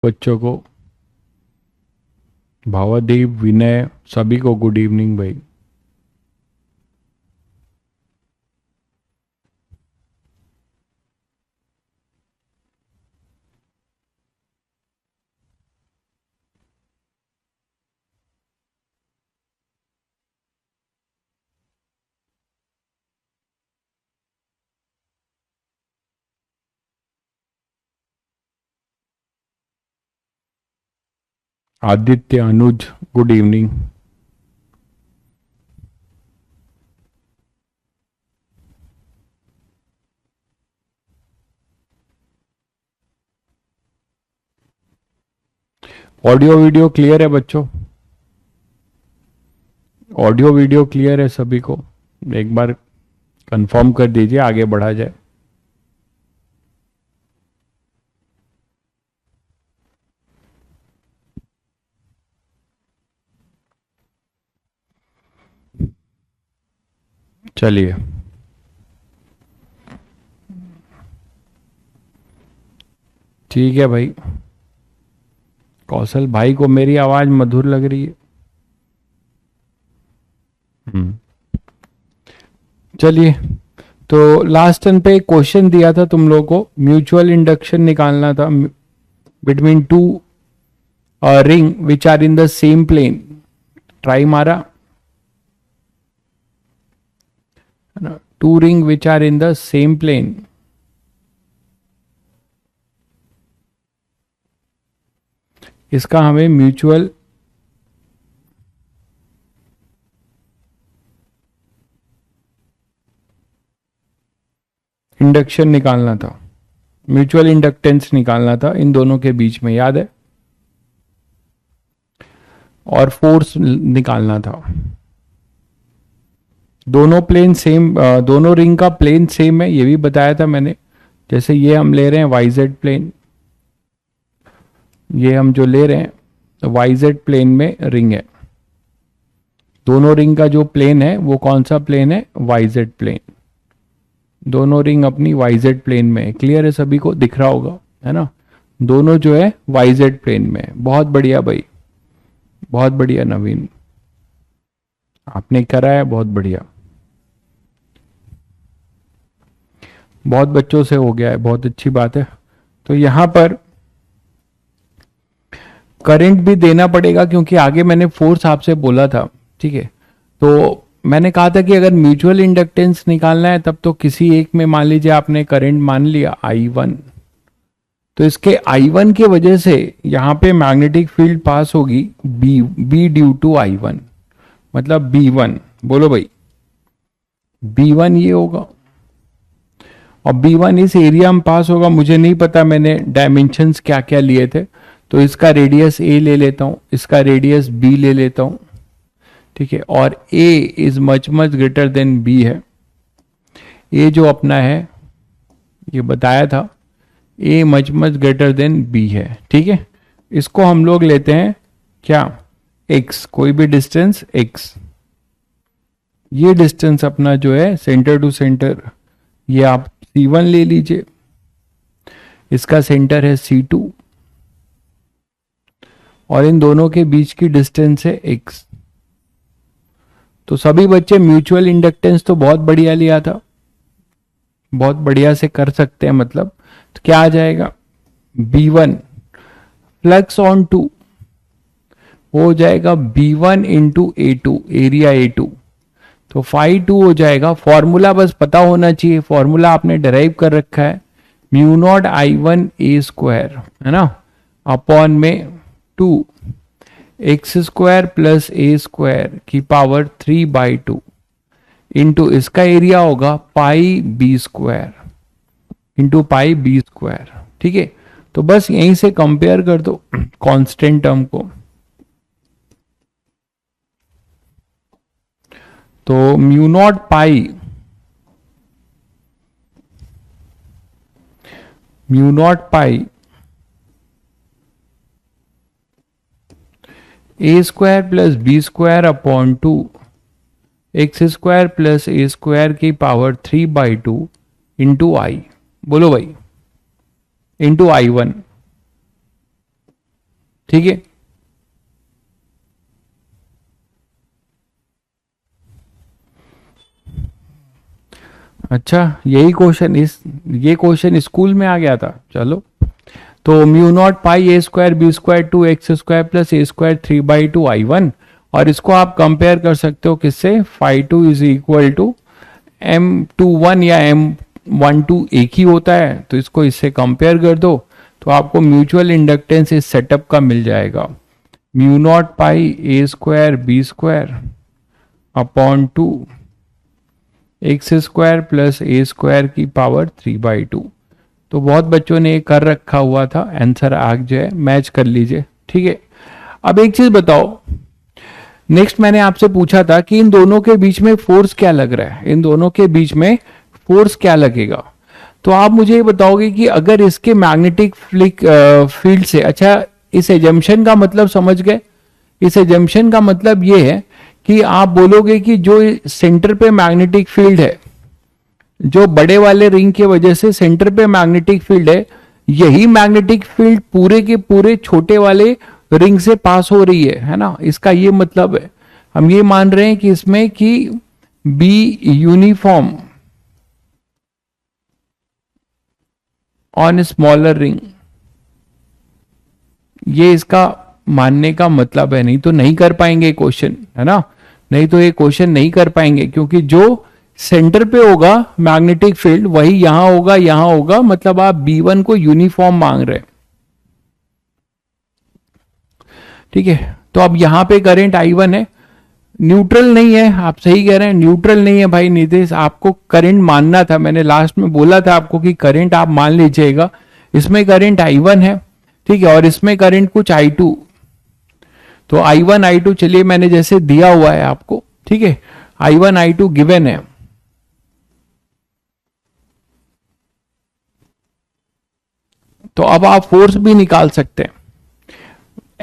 बच्चों को, भावादीप, विनय, सभी को गुड इवनिंग भाई। Aditya, Anuj, good evening. Audio video clear है बच्चों? ऑडियो वीडियो क्लियर है सभी को? एक बार कंफर्म कर दीजिए, आगे बढ़ा जाए। चलिए, ठीक है भाई। कौशल भाई को मेरी आवाज मधुर लग रही है। हम्म। चलिए, तो लास्ट टर्न पे एक क्वेश्चन दिया था तुम लोगों को, म्यूचुअल इंडक्शन निकालना था between two ring which are in the same plane. Try मारा? Two ring which are in the same plane. इसका हमें म्यूचुअल इंडक्शन निकालना था, म्यूचुअल इंडक्टेंस निकालना था इन दोनों के बीच में, याद है? और फोर्स निकालना था। दोनों प्लेन सेम, दोनों रिंग का प्लेन सेम है, ये भी बताया था मैंने। जैसे ये हम ले रहे हैं वाईजेड प्लेन, ये हम जो ले रहे हैं वाईजेड प्लेन में रिंग है। दोनों रिंग का जो प्लेन है वो कौन सा प्लेन है? YZ plane. दोनों रिंग अपनी वाईजेड प्लेन में है। क्लियर है सभी को? दिख रहा होगा, है ना? दोनों जो है वाईजेड प्लेन में है। बहुत बढ़िया भाई, बहुत बढ़िया नवीन, आपने करा है, बहुत बढ़िया। बहुत बच्चों से हो गया है, बहुत अच्छी बात है। तो यहां पर करंट भी देना पड़ेगा क्योंकि आगे मैंने फोर्स आपसे बोला था, ठीक है? तो मैंने कहा था कि अगर म्यूचुअल इंडक्टेंस निकालना है तब तो किसी एक में मान लीजिए आपने करंट मान लिया I1, तो इसके I1 की वजह से यहां पे मैग्नेटिक फील्ड पास होगी बी ड्यू टू I1, मतलब B1। बोलो भाई, B1 ये होगा, और B1 इस एरिया में पास होगा। मुझे नहीं पता मैंने डायमेंशंस क्या क्या लिए थे, तो इसका रेडियस A ले लेता हूं, इसका रेडियस B ले लेता हूं, ठीक है? और A is much much greater then B है। A जो अपना है, ये बताया था, A much much greater then B है, ठीक है? इसको हम लोग लेते हैं क्या? X, कोई भी डिस्टेंस X। ये डिस्टेंस अपना जो है सेंटर टू सेंटर, ये आप C1 ले लीजिए, इसका सेंटर है C2, और इन दोनों के बीच की डिस्टेंस है X। तो सभी बच्चे म्यूचुअल इंडक्टेंस तो बहुत बढ़िया लिया था, बहुत बढ़िया से कर सकते हैं मतलब। तो क्या आ जाएगा? B1 फ्लक्स ऑन टू हो जाएगा B1 into A2, area A2। तो फाई 2 हो जाएगा। फॉर्मूला बस पता होना चाहिए, फॉर्मूला आपने डिराइव कर रखा है, mu naught I1 A square, है ना, अपॉन में 2 X square plus A square की पावर 3/2 इंटू इसका एरिया होगा pi B square into pi B square, ठीक है? तो बस यहीं से कंपेयर कर दो कांस्टेंट टर्म को। तो mu naught pi, mu naught pi A square plus B square upon 2 X square plus A square की पावर 3/2 इंटू आई। बोलो भाई, इंटू I1। ठीक है। अच्छा, यही क्वेश्चन ये क्वेश्चन स्कूल में आ गया था। चलो, तो mu naught pi A square B square two X square plus A square 3/2 I1, और इसको आप कंपेयर कर सकते हो किससे, phi two is equal to M21 या M12 एक ही होता है, तो इसको इससे कंपेयर कर दो तो आपको म्यूचुअल इंडक्टेंस इस सेटअप का मिल जाएगा, mu naught pi A square B square upon 2 X square plus A square की पावर 3/2। तो बहुत बच्चों ने ये कर रखा हुआ था, आंसर आग जो है मैच कर लीजिए, ठीक है। अब एक चीज बताओ, नेक्स्ट मैंने आपसे पूछा था कि इन दोनों के बीच में फोर्स क्या लग रहा है, इन दोनों के बीच में फोर्स क्या लगेगा। तो आप मुझे ये बताओगे कि अगर इसके मैग्नेटिक फील्ड से, अच्छा इस एजम्पशन का मतलब समझ गए, इस एजम्पशन का मतलब ये है कि आप बोलोगे कि जो सेंटर पे मैग्नेटिक फील्ड है, जो बड़े वाले रिंग की वजह से सेंटर पे मैग्नेटिक फील्ड है, यही मैग्नेटिक फील्ड पूरे के पूरे छोटे वाले रिंग से पास हो रही है ना, इसका ये मतलब है। हम ये मान रहे हैं कि इसमें कि be uniform on smaller ring, ये इसका मानने का मतलब है, नहीं तो नहीं कर पाएंगे क्वेश्चन, है ना, नहीं तो ये क्वेश्चन नहीं कर पाएंगे, क्योंकि जो सेंटर पे होगा मैग्नेटिक फील्ड वही यहां होगा, यहां होगा, मतलब आप B1 को यूनिफॉर्म मांग रहे हैं, ठीक है। तो अब यहां पे करंट I1 है, न्यूट्रल नहीं है, आप सही कह रहे हैं, न्यूट्रल नहीं है भाई नितेश, आपको करंट मानना था, मैंने लास्ट में बोला था आपको कि करंट आप मान लीजिएगा, इसमें करंट I1 है, ठीक है, और इसमें करंट कुछ I2, तो I1 I2 चलिए मैंने जैसे दिया हुआ है आपको, ठीक है, I1 I2 गिवन है। तो अब आप फोर्स भी निकाल सकते हैं,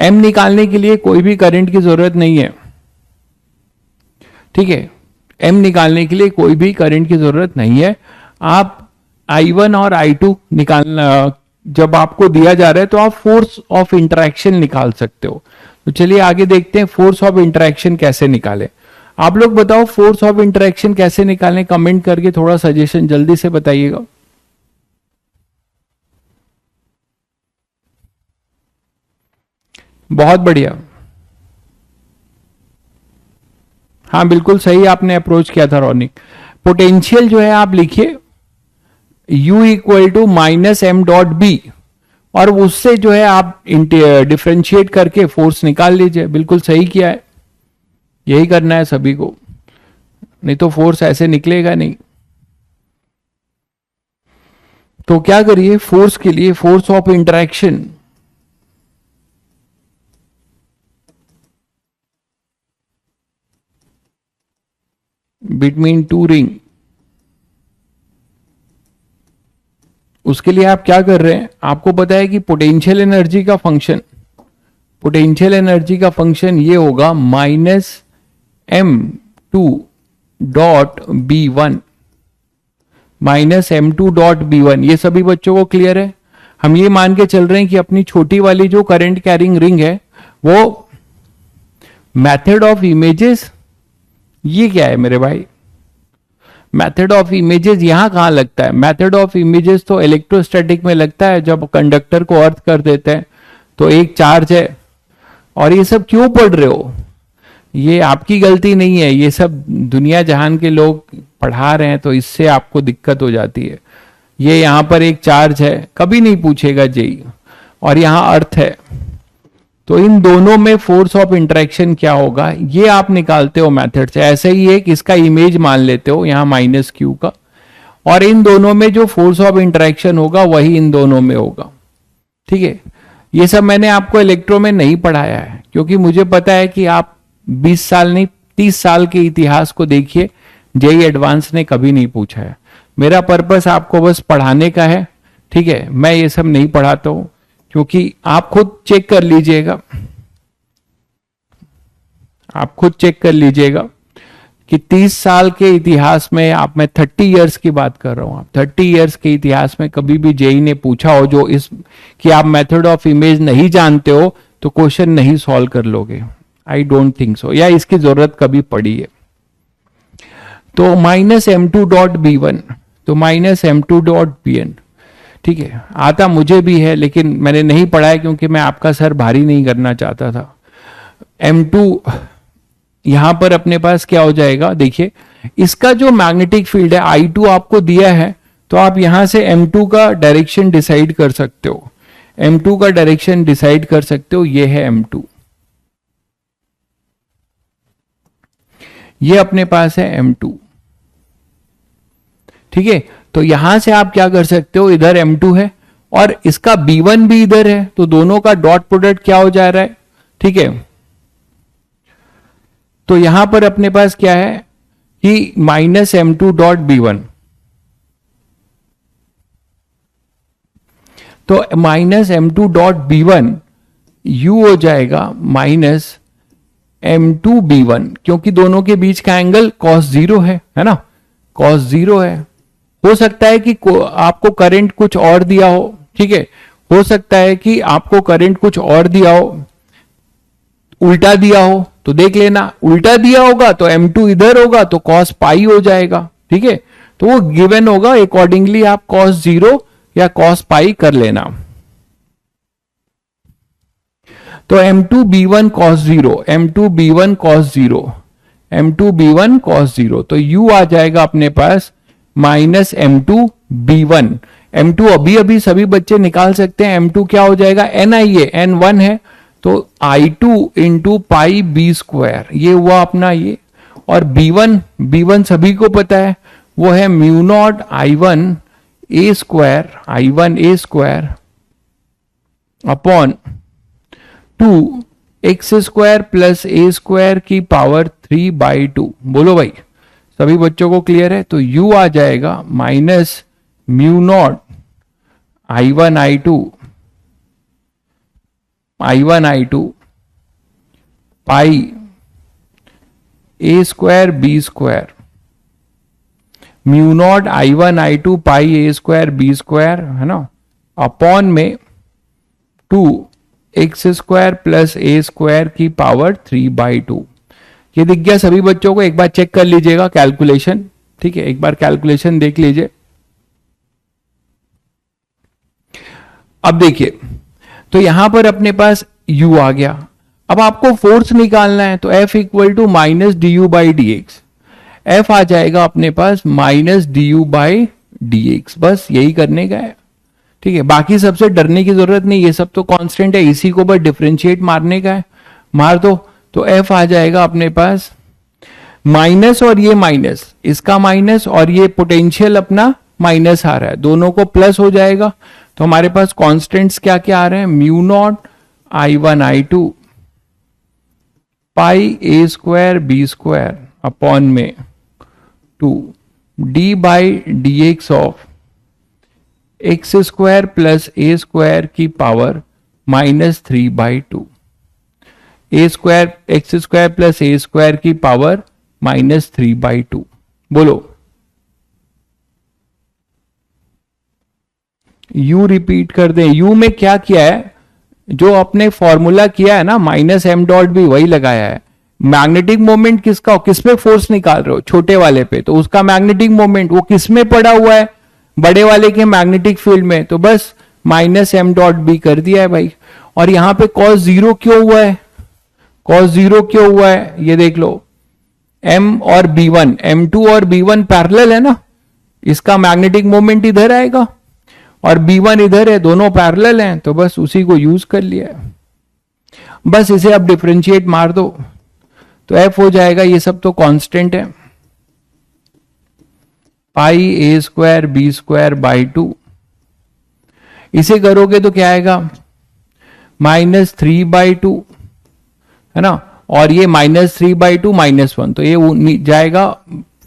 M निकालने के लिए कोई भी करंट की जरूरत नहीं है, ठीक है, M निकालने के लिए कोई भी करंट की जरूरत नहीं है। आप I1 और I2 निकालना जब आपको दिया जा रहा है तो आप फोर्स ऑफ इंटरेक्शन निकाल सकते हो। तो चलिए आगे देखते हैं फोर्स ऑफ इंटरेक्शन कैसे निकालें। आप लोग बताओ फोर्स ऑफ इंटरेक्शन कैसे निकालें, कमेंट करके थोड़ा सजेशन जल्दी से बताइएगा। बहुत बढ़िया, हाँ बिल्कुल सही आपने अप्रोच किया था रोनिक। पोटेंशियल जो है आप लिखिए U equal to minus M dot B, और उससे जो है आप डिफ्रेंशिएट करके फोर्स निकाल लीजिए, बिल्कुल सही किया है, यही करना है सभी को, नहीं तो फोर्स ऐसे निकलेगा नहीं। तो क्या करिए फोर्स के लिए, force of interaction between two ring, उसके लिए आप क्या कर रहे हैं, आपको पता है कि पोटेंशियल एनर्जी का फंक्शन, पोटेंशियल एनर्जी का फंक्शन ये होगा -M2.B1, -M2.B1, ये सभी बच्चों को क्लियर है। हम ये मान के चल रहे हैं कि अपनी छोटी वाली जो करंट कैरिंग रिंग है वो मेथड ऑफ इमेजेस, ये क्या है मेरे भाई, मेथड ऑफ इमेजेस यहां कहां लगता है, मेथड ऑफ इमेजेस तो इलेक्ट्रोस्टैटिक में लगता है, जब कंडक्टर को अर्थ कर देते हैं तो एक चार्ज है, और ये सब क्यों पढ़ रहे हो, ये आपकी गलती नहीं है, ये सब दुनिया जहान के लोग पढ़ा रहे हैं तो इससे आपको दिक्कत हो जाती है। ये यहां पर एक चार्ज है, कभी नहीं पूछेगा जेई, और यहां अर्थ है, तो इन दोनों में फोर्स ऑफ इंटरेक्शन क्या होगा ये आप निकालते हो मेथड से। ऐसे ही एक इसका इमेज मान लेते हो यहां -Q का, और इन दोनों में जो फोर्स ऑफ इंटरेक्शन होगा वही इन दोनों में होगा, ठीक है। ये सब मैंने आपको इलेक्ट्रो में नहीं पढ़ाया है, क्योंकि मुझे पता है कि आप 20 साल नहीं 30 साल के इतिहास को देखिए, जेई एडवांस ने कभी नहीं पूछा है। मेरा पर्पस आपको बस पढ़ाने का है, ठीक है, मैं ये सब नहीं पढ़ाता हूं, क्योंकि आप खुद चेक कर लीजिएगा, आप खुद चेक कर लीजिएगा कि 30 साल के इतिहास में आप, मैं 30 इयर्स की बात कर रहा हूं, आप 30 इयर्स के इतिहास में कभी भी जेई ने पूछा हो जो इस कि आप मेथड ऑफ इमेज नहीं जानते हो तो क्वेश्चन नहीं सॉल्व कर लोगे, आई डोंट थिंक सो, या इसकी जरूरत कभी पड़ी है। तो minus M two dot B one, तो minus M two dot B N, ठीक है, आता मुझे भी है लेकिन मैंने नहीं पढ़ा है क्योंकि मैं आपका सर भारी नहीं करना चाहता था। M2 यहां पर अपने पास क्या हो जाएगा, देखिए इसका जो मैग्नेटिक फील्ड है I2 आपको दिया है, तो आप यहां से M2 का डायरेक्शन डिसाइड कर सकते हो, M2 का डायरेक्शन डिसाइड कर सकते हो, ये है M2, ये अपने पास है M2, ठीक है। तो यहां से आप क्या कर सकते हो, इधर M2 है और इसका B1 भी इधर है, तो दोनों का डॉट प्रोडक्ट क्या हो जा रहा है, ठीक है। तो यहां पर अपने पास क्या है कि माइनस M2 डॉट B1, तो minus M2 dot B1 U हो जाएगा माइनस M2 B1, क्योंकि दोनों के बीच का एंगल cos 0 है ना, cos 0 है। हो सकता है कि आपको करंट कुछ और दिया हो, ठीक है, हो सकता है कि आपको करंट कुछ और दिया हो, उल्टा दिया हो, तो देख लेना, उल्टा दिया होगा तो M2 इधर होगा तो cos पाई हो जाएगा, ठीक है, तो वो गिवन होगा, अकॉर्डिंगली आप cos 0 या cos पाई कर लेना। तो M2 B1 cos 0, M2 B1 cos 0, M2 B1 cos 0, तो U आ जाएगा अपने पास माइनस M2 B1, M2 अभी अभी सभी बच्चे निकाल सकते हैं, M2 क्या हो जाएगा, Ni है, N1 है, तो I2 into pi B square, ये हुआ अपना ये, और B1 सभी को पता है, वो है mu naught I1 A square, I1 A square upon 2 X square plus A square की पावर 3/2। बोलो भाई, सभी बच्चों को क्लियर है? तो U आ जाएगा minus mu naught I1 I2 pi A square B square, mu naught I1 I2 pi A square B square, है ना, अपॉन में 2 X square plus A square की पावर 3/2। ये दिख गया सभी बच्चों को? एक बार चेक कर लीजिएगा कैलकुलेशन, ठीक है, एक बार कैलकुलेशन देख लीजिए। अब देखिए, तो यहां पर अपने पास U आ गया, अब आपको फोर्स निकालना है, तो F equal to minus D U by D X, F आ जाएगा अपने पास minus D U by D X, बस यही करने का है, ठीक है, बाकी सबसे डरने की जरूरत नहीं, ये सब तो कांस्टेंट है, इसी को बस डिफरेंशिएट मारने का है, मार दो, तो F आ जाएगा अपने पास माइनस, और ये माइनस, इसका माइनस, और ये पोटेंशियल अपना माइनस आ रहा है, दोनों को प्लस हो जाएगा, तो हमारे पास कांस्टेंट्स क्या क्या आ रहे हैं, mu naught I1 I2 pi A square B square upon में 2 D by D x of x square plus A square की power minus 3/2, A square x square plus A square की पावर माइनस 3/2। बोलो, U repeat कर दें, U में क्या किया है, जो आपने फॉर्मूला किया है ना, माइनस एम डॉट भी वही लगाया है। मैग्नेटिक मोमेंट किसका, किस पे फोर्स निकाल रहे हो, छोटे वाले पे, तो उसका मैग्नेटिक मोमेंट वो किस में पड़ा हुआ है, बड़े वाले के मैग्नेटिक फील्ड में, तो बस माइनस एम डॉट बी कर दिया है भाई। और यहां पे cos 0 क्यों हुआ है, cos 0 क्यों हुआ है, ये देख लो, M और B1, M2 और B1 पैरेलल है ना, इसका मैग्नेटिक मोमेंट इधर आएगा और B1 इधर है, दोनों पैरेलल हैं, तो बस उसी को यूज कर लिया है, बस इसे अब डिफरेंशिएट मार दो, तो F हो जाएगा, ये सब तो कांस्टेंट है, पाई A square B square by 2, इसे करोगे तो क्या आएगा, माइनस 3/2, है ना, और ये माइनस 3/2 -1, तो ये जाएगा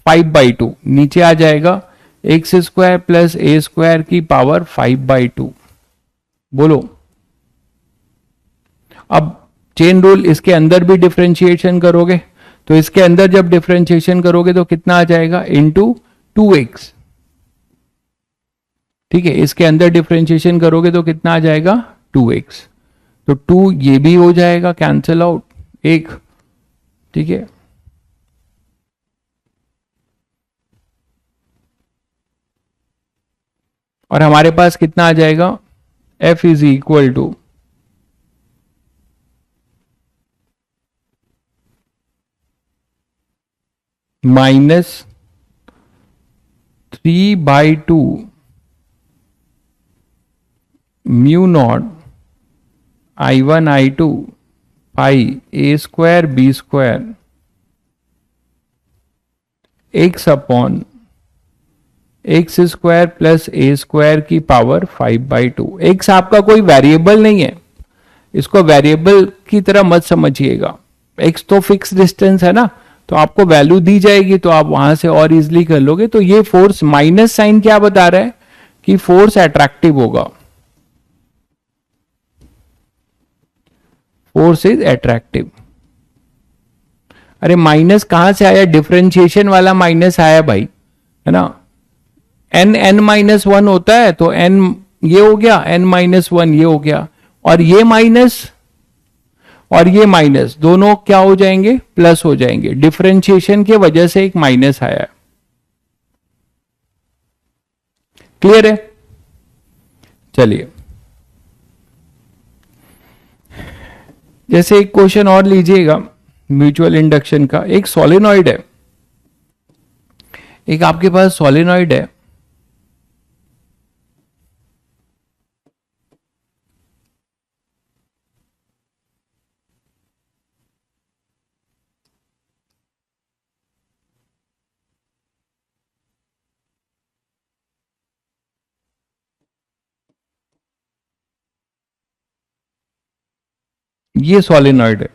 5/2, नीचे आ जाएगा x square plus A square की पावर 5/2। बोलो, अब चेन रूल, इसके अंदर भी डिफरेंशिएशन करोगे, तो इसके अंदर जब डिफरेंशिएशन करोगे तो कितना आ जाएगा, इंटू 2x, ठीक है, इसके अंदर डिफरेंशिएशन करोगे तो कितना आ जाएगा, 2x, तो 2 ये भी हो जाएगा कैंसिल आउट एक, ठीक है। और हमारे पास कितना आ जाएगा, F is equal to -3/2 mu naught I1 I2 pi A square B square x upon X square plus A square की पावर 5/2। एक्स आपका कोई वेरिएबल नहीं है, इसको वेरिएबल की तरह मत समझिएगा। एक्स तो फिक्स डिस्टेंस है ना, तो आपको वैल्यू दी जाएगी तो आप वहां से और इजिली कर लोगे। तो ये फोर्स माइनस साइन क्या बता रहा है कि फोर्स अट्रैक्टिव होगा, फोर्स इज अट्रैक्टिव। अरे माइनस कहां से आया, डिफरेंशिएशन वाला माइनस आया भाई, है ना। n-1 होता है तो n ये हो गया, n-1 ये हो गया, और ये माइनस और ये माइनस दोनों क्या हो जाएंगे, प्लस हो जाएंगे। डिफरेंशिएशन के वजह से एक माइनस आया है। क्लियर है? चलिए, जैसे एक क्वेश्चन और लीजिएगा म्यूचुअल इंडक्शन का। एक सोलेनॉइड है, एक आपके पास सोलेनॉइड है, ये सोलेनॉइड है,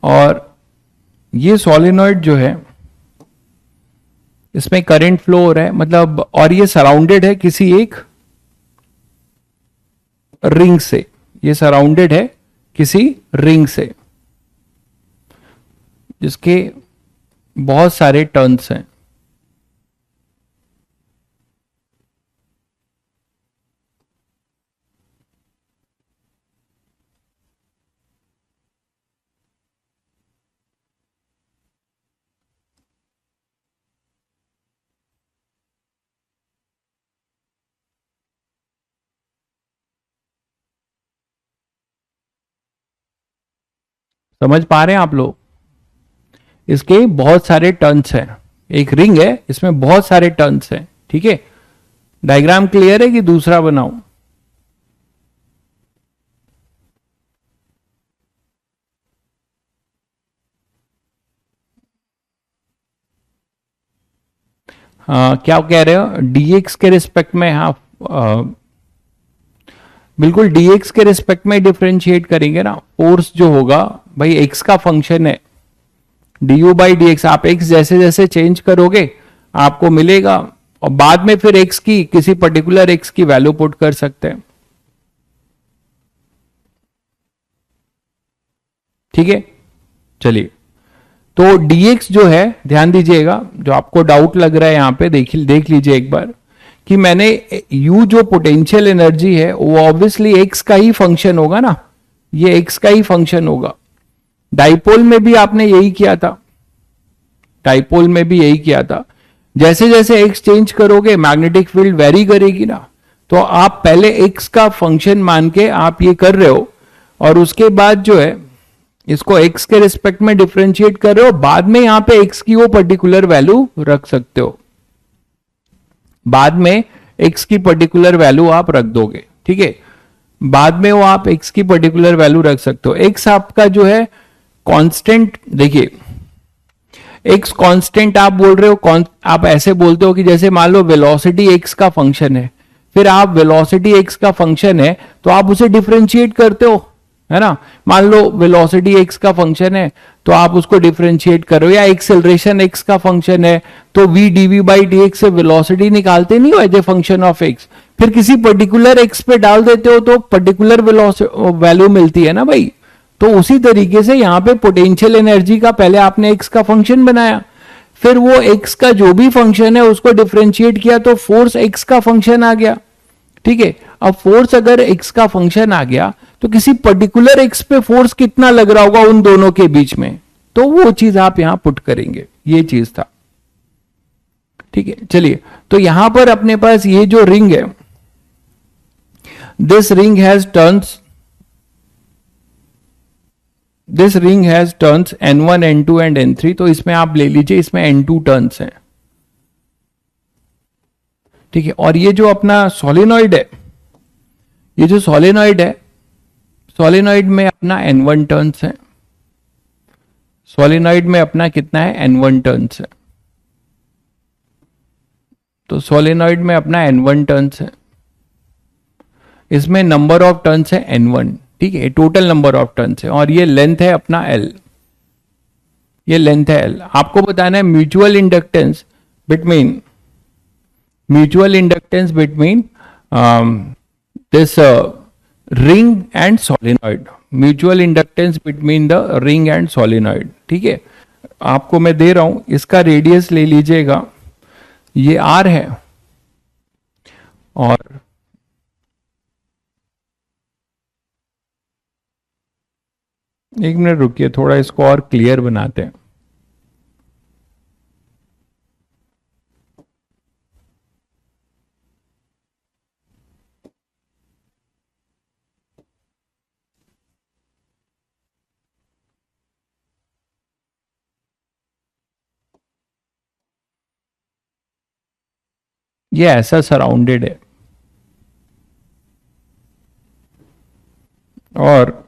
और ये सोलेनॉइड जो है इसमें करंट फ्लो हो रहा है, मतलब, और ये सराउंडेड है किसी एक रिंग से, ये सराउंडेड है किसी रिंग से जिसके बहुत सारे टर्न्स हैं। समझ पा रहे हैं आप लोग? इसके बहुत सारे टर्न्स हैं, एक रिंग है इसमें बहुत सारे टर्न्स हैं, ठीक है। डायग्राम क्लियर है कि दूसरा बनाऊं? क्या कह रहे हो, dx के रिस्पेक्ट में? हाँ, बिल्कुल dx के रिस्पेक्ट में डिफरेंशिएट करेंगे ना। फोर्स जो होगा भाई x का फंक्शन है, du/dx। आप x जैसे जैसे चेंज करोगे आपको मिलेगा, और बाद में फिर x की, किसी पर्टिकुलर x की वैल्यू पुट कर सकते हैं, ठीक है। चलिए, तो dx जो है, ध्यान दीजिएगा, जो आपको डाउट लग रहा है यहां पे देख लीजिए एक बार, कि मैंने u जो पोटेंशियल एनर्जी है वो ऑब्वियसली x का ही फंक्शन होगा ना, ये x का ही फंक्शन होगा। डाइपोल में भी आपने यही किया था, डाइपोल में भी यही किया था। जैसे जैसे x चेंज करोगे मैग्नेटिक फील्ड वेरी करेगी ना, तो आप पहले x का फंक्शन मान के आप ये कर रहे हो, और उसके बाद जो है इसको x के रिस्पेक्ट में डिफरेंशिएट कर रहे हो, बाद में यहां पे x की वो पर्टिकुलर वैल्यू रख सकते हो, बाद में x की पर्टिकुलर वैल्यू आप रख दोगे, ठीक है। बाद में वो आप x की पर्टिकुलर वैल्यू रख सकते हो। x आपका जो है कांस्टेंट, देखिए x कांस्टेंट आप बोल रहे हो, आप ऐसे बोलते हो कि जैसे मान लो वेलोसिटी x का फंक्शन है, फिर आप वेलोसिटी x का फंक्शन है तो आप उसे डिफरेंशिएट करते हो, है ना। मान लो वेलोसिटी x का फंक्शन है तो आप उसको डिफरेंशिएट करो, या एक्सेलरेशन x का फंक्शन है तो v dv/dx से वेलोसिटी निकालते नहीं हो as a function of x, फिर किसी पर्टिकुलर x पे डाल देते हो तो पर्टिकुलर वैल्यू मिलती है ना भाई। तो उसी तरीके से यहां पे पोटेंशियल एनर्जी का पहले आपने x का फंक्शन बनाया, फिर वो x का जो भी फंक्शन है उसको डिफरेंशिएट किया तो फोर्स x का फंक्शन आ गया, ठीक है। अब फोर्स अगर एक्स का फंक्शन आ गया तो किसी पर्टिकुलर एक्स पे फोर्स कितना लग रहा होगा उन दोनों के बीच में, तो वो चीज आप यहां पुट करेंगे, ये चीज था। ठीक है, चलिए तो यहां पर अपने पास ये जो रिंग है, this ring has turns, this ring has turns N1 N2 and N3, तो इसमें आप ले लीजिए इसमें N2 टर्न्स हैं। ठीक है, और ये जो अपना सोलेनॉइड है, ये जो सोलेनॉइड है, सोलेनॉइड में अपना N1 टर्न्स है, सोलेनॉइड में अपना कितना है N1 टर्न्स है, तो सोलेनॉइड में अपना N1 टर्न्स है, इसमें नंबर ऑफ टर्न्स है N1, ठीक है, टोटल नंबर ऑफ टर्न्स है, और ये लेंथ है अपना L, ये लेंथ है L। आपको बताना है mutual inductance between, mutual inductance between this ring and solenoid, mutual inductance between the ring and solenoid. ठीक है, आपको मैं दे रहा हूं, इसका रेडियस ले लीजिएगा, ये R है, और एक मिनट रुकिए, थोड़ा इसको और क्लियर बनाते हैं। ये ऐसा सराउंडेड है, और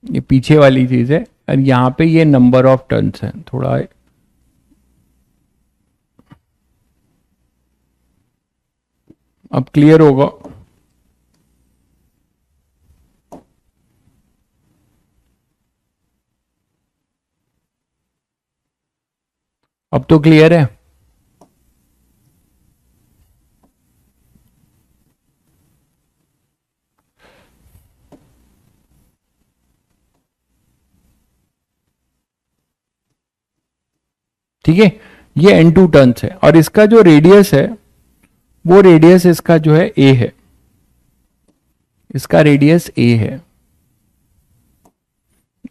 ये पीछे वाली चीज है, और यहां पे ये नंबर ऑफ टर्न्स है, थोड़ा अब क्लियर होगा। अब तो क्लियर है। ठीक है, ये N2 टर्न्स है, और इसका जो रेडियस है वो रेडियस इसका जो है A है, इसका रेडियस A है।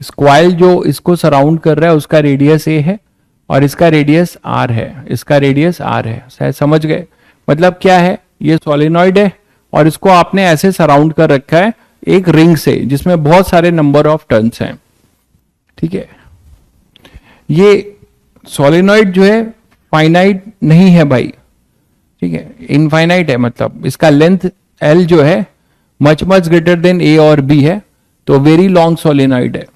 स्क्वायर जो इसको सराउंड कर रहा है उसका रेडियस A है, और इसका रेडियस R है, इसका रेडियस R है। शायद समझ गए, मतलब क्या है, ये सोलेनॉइड है और इसको आपने ऐसे सराउंड कर रखा है एक रिंग से जिसमें बहुत सारे नंबर ऑफ टर्न्स हैं। ठीक है, ये सोलेनॉइड जो है फाइनाइट नहीं है भाई, ठीक है, इनफाइनाइट है, मतलब इसका लेंथ L जो है much much greater then A और B है, तो वेरी लॉन्ग सोलेनॉइड है।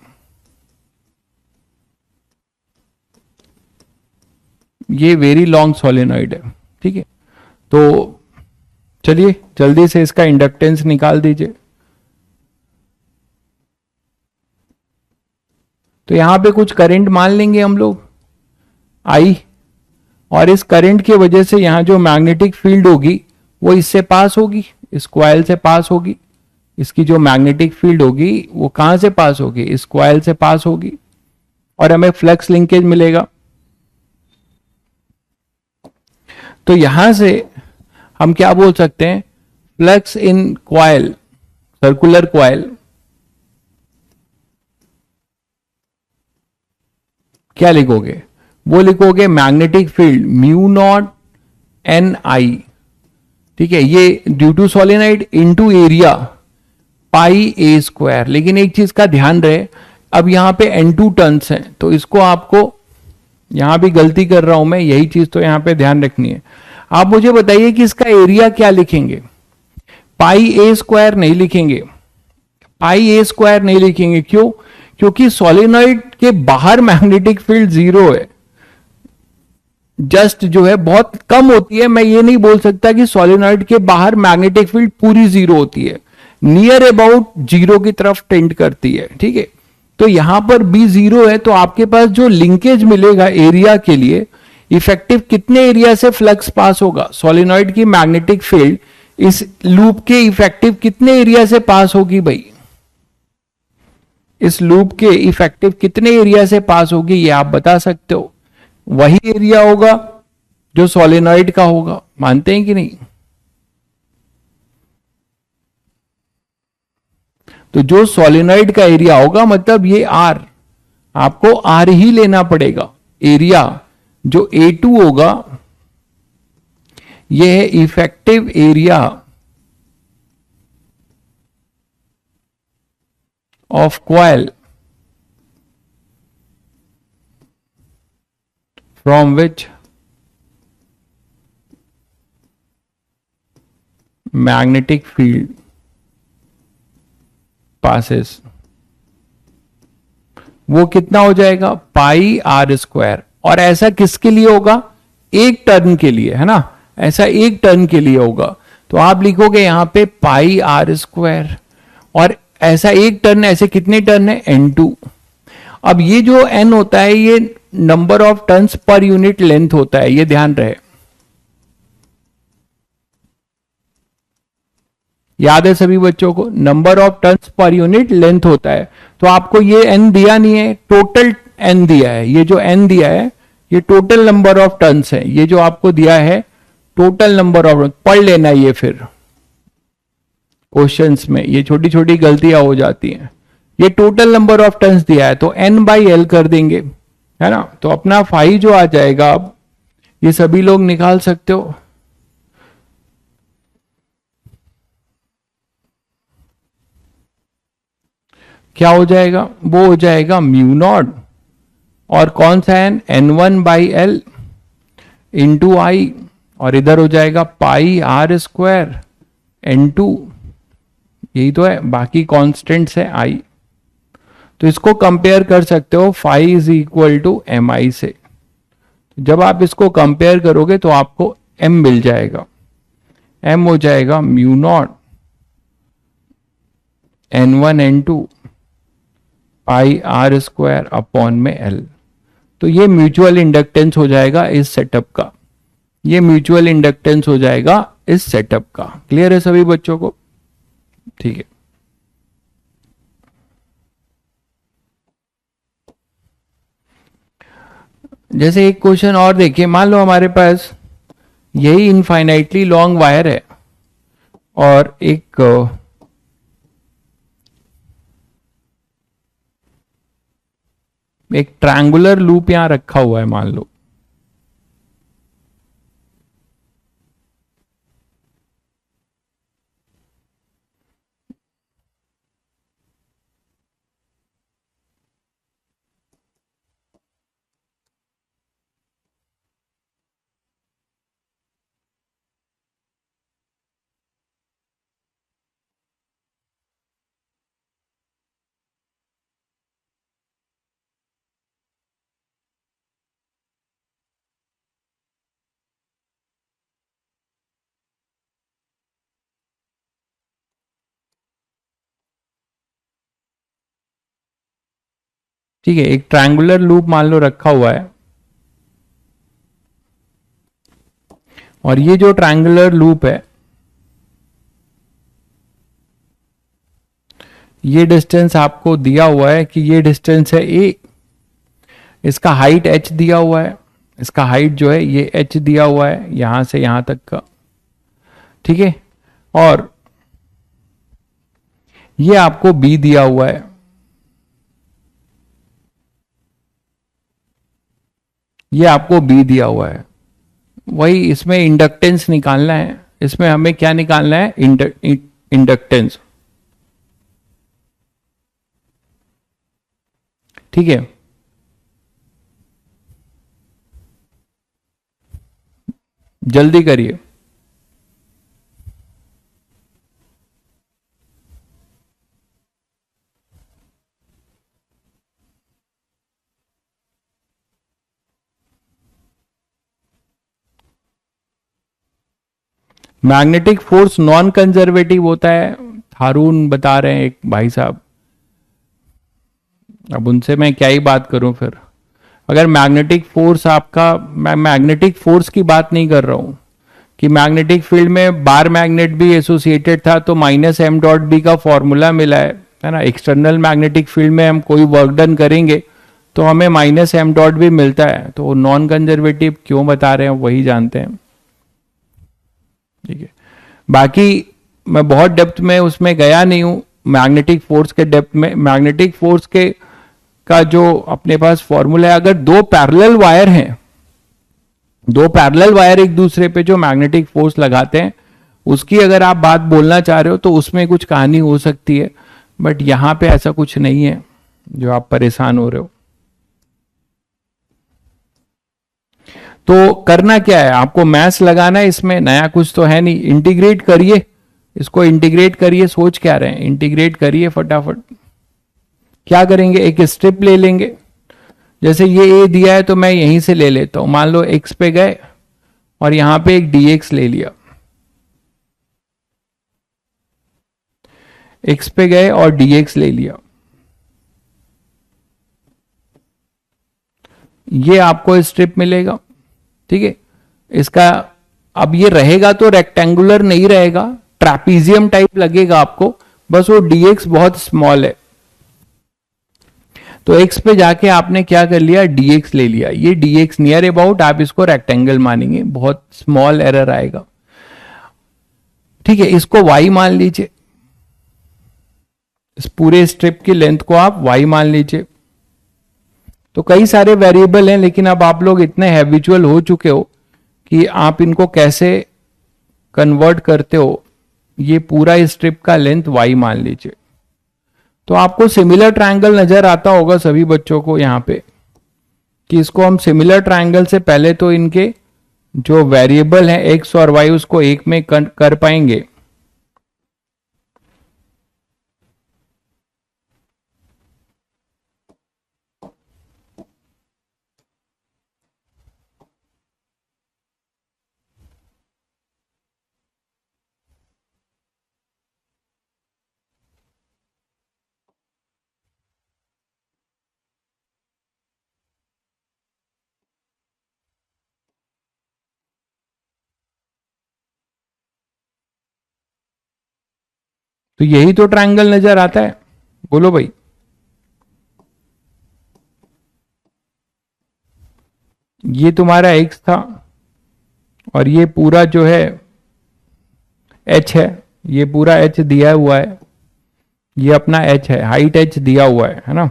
ये वेरी लॉन्ग सोलेनॉइड है। ठीक है, तो चलिए जल्दी से इसका इंडक्टेंस निकाल दीजिए। तो यहां पे कुछ करंट मान लेंगे हम लोग I, और इस करंट की वजह से यहां जो मैग्नेटिक फील्ड होगी वो इससे पास होगी, इस कॉइल से पास होगी। इसकी जो मैग्नेटिक फील्ड होगी वो कहां से पास होगी, इस कॉइल से पास होगी, और हमें फ्लक्स लिंकेज मिलेगा। तो यहां से हम क्या बोल सकते हैं, flux in coil, circular coil, क्या लिखोगे, वो लिखोगे magnetic field mu naught N I. ठीक है, ये due to solenoid into area pi A square. लेकिन एक चीज का ध्यान रहे, अब यहां पे N2 टर्न्स हैं, तो इसको आपको, यहां भी गलती कर रहा हूं मैं, यही चीज तो यहां पे ध्यान रखनी है। आप मुझे बताइए कि इसका एरिया क्या लिखेंगे, पाई ए स्क्वायर नहीं लिखेंगे, पाई ए स्क्वायर नहीं लिखेंगे, क्यों, क्योंकि सोलेनॉइड के बाहर मैग्नेटिक फील्ड 0 है, जस्ट जो है बहुत कम होती है। मैं ये नहीं बोल सकता कि सोलेनॉइड के बाहर मैग्नेटिक फील्ड पूरी 0 होती है, नियर अबाउट 0 की तरफ टेंड करती है। ठीक है, तो यहां पर B 0 है, तो आपके पास जो लिंकेज मिलेगा एरिया के लिए, इफेक्टिव कितने एरिया से फ्लक्स पास होगा, सोलेनॉइड की मैग्नेटिक फील्ड इस लूप के इफेक्टिव कितने एरिया से पास होगी भाई, इस लूप के इफेक्टिव कितने एरिया से पास होगी ये आप बता सकते हो। वही एरिया होगा जो सोलेनॉइड का होगा, मानते हैं कि नहीं? तो जो सोलेनॉइड का एरिया होगा मतलब ये आर, आपको आर ही लेना पड़ेगा। एरिया जो A2 होगा ये है effective area of coil from which magnetic field passes. वो कितना हो जाएगा? पाई आर स्क्वायर। और ऐसा किसके लिए होगा? एक टर्न के लिए, है ना? ऐसा एक टर्न के लिए होगा। तो आप लिखोगे यहां पे पाई आर स्क्वायर, और ऐसा एक टर्न, ऐसे कितने टर्न है? N2। अब ये जो N होता है ये number of turns per unit length होता है, ये ध्यान रहे। याद है सभी बच्चों को? Number of turns per unit length होता है। तो आपको ये N दिया नहीं है, टोटल N दिया है। ये जो N दिया है ये टोटल नंबर ऑफ टर्न्स है। ये जो आपको दिया है टोटल नंबर ऑफ, पढ़ लेना ये फिर क्वेश्चंस में, ये छोटी छोटी गलतियां हो जाती हैं। ये टोटल नंबर ऑफ टर्न्स दिया है तो N/L कर देंगे, है ना? तो अपना फाई जो आ जाएगा, अब ये सभी लोग निकाल सकते हो। क्या हो जाएगा? वो हो जाएगा म्यू नॉट, और कौन सा N? N1/L इंटू आई, और इधर हो जाएगा पाई आर स्क्वायर N2। यही तो है, बाकी कांस्टेंट्स है आई। तो इसको कंपेयर कर सकते हो phi is equal to M I से। जब आप इसको कंपेयर करोगे तो आपको m मिल जाएगा। m हो जाएगा mu naught N1 N2 pi R square upon में L। तो ये म्यूचुअल इंडक्टेंस हो जाएगा इस सेटअप का। ये म्यूचुअल इंडक्टेंस हो जाएगा इस सेटअप का। क्लियर है सभी बच्चों को? ठीक है। जैसे एक क्वेश्चन और देखिए, मान लो हमारे पास यही इनफाइनाइटली लॉन्ग वायर है और एक ट्रायंगुलर लूप यहां रखा हुआ है, मान लो। ठीक है, एक ट्रायंगुलर लूप मान लो रखा हुआ है, और ये जो ट्रायंगुलर लूप है ये डिस्टेंस आपको दिया हुआ है कि ये डिस्टेंस है a, इसका हाइट h दिया हुआ है, इसका हाइट जो है ये h दिया हुआ है यहां से यहां तक का। ठीक है, और ये आपको b दिया हुआ है, ये आपको b दिया हुआ है। वही इसमें इंडक्टेंस निकालना है। इसमें हमें क्या निकालना है? इंडक्टेंस। ठीक है, जल्दी करिए। मैग्नेटिक फोर्स नॉन कंजर्वेटिव होता है, हारून बता रहे हैं एक भाई साहब। अब उनसे मैं क्या ही बात करूं फिर। अगर मैग्नेटिक फोर्स आपका, मैं मैग्नेटिक फोर्स की बात नहीं कर रहा हूं कि मैग्नेटिक फील्ड में बार मैग्नेट भी एसोसिएटेड था तो -m.b का फॉर्मूला मिला है है ना। एक्सटर्नल मैग्नेटिक फील्ड में हम कोई वर्क डन करेंगे तो हमें माइनस एम डॉट भी मिलता है, तो नॉन कंजर्वेटिव क्यों बता रहे हैं वही जानते हैं, ठीक है। बाकी मैं बहुत डेप्थ में उसमें गया नहीं हूं, मैग्नेटिक फोर्स के डेप्थ में। मैग्नेटिक फोर्स के का जो अपने पास फॉर्मूला है, अगर दो पैरेलल वायर हैं, दो पैरेलल वायर एक दूसरे पे जो मैग्नेटिक फोर्स लगाते हैं, उसकी अगर आप बात बोलना चाह रहे हो तो उसमें कुछ कहानी हो सकती है, बट यहां पे ऐसा कुछ नहीं है जो आप परेशान हो रहे हो। तो करना क्या है, आपको मैथ्स लगाना है, इसमें नया कुछ तो है नहीं। इंटीग्रेट करिए, इसको इंटीग्रेट करिए। सोच क्या रहे हैं, इंटीग्रेट करिए फटाफट। क्या करेंगे, एक स्ट्रिप ले लेंगे, जैसे ये ए दिया है तो मैं यहीं से ले लेता हूं। मान लो एक्स पे गए और यहां पे एक dx ले लिया, एक्स पे गए और dx ले लिया, ये आपको स्ट्रिप मिलेगा, ठीक है। इसका अब ये रहेगा तो रेक्टेंगुलर नहीं रहेगा, ट्रापीजियम टाइप लगेगा आपको, बस वो dx बहुत स्मॉल है। तो x पे जाके आपने क्या कर लिया, dx ले लिया। ये dx नियर अबाउट आप इसको रेक्टेंगल मानेंगे, बहुत स्मॉल एरर आएगा, ठीक है। इसको y मान लीजिए, इस पूरे स्ट्रिप की लेंथ को आप y मान लीजिए। तो कई सारे वेरिएबल हैं, लेकिन अब आप लोग इतने हैबिचुअल हो चुके हो कि आप इनको कैसे कन्वर्ट करते हो। ये पूरा स्ट्रिप का लेंथ y मान लीजिए। तो आपको सिमिलर ट्रायंगल नजर आता होगा सभी बच्चों को यहां पे, कि इसको हम सिमिलर ट्रायंगल से पहले तो इनके जो वेरिएबल हैं x और y उसको एक में कर पाएंगे। तो यही तो ट्रायंगल नजर आता है, बोलो भाई। ये तुम्हारा x था और ये पूरा जो है h है, ये पूरा h दिया हुआ है, ये अपना h है, हाइट h दिया हुआ है ना।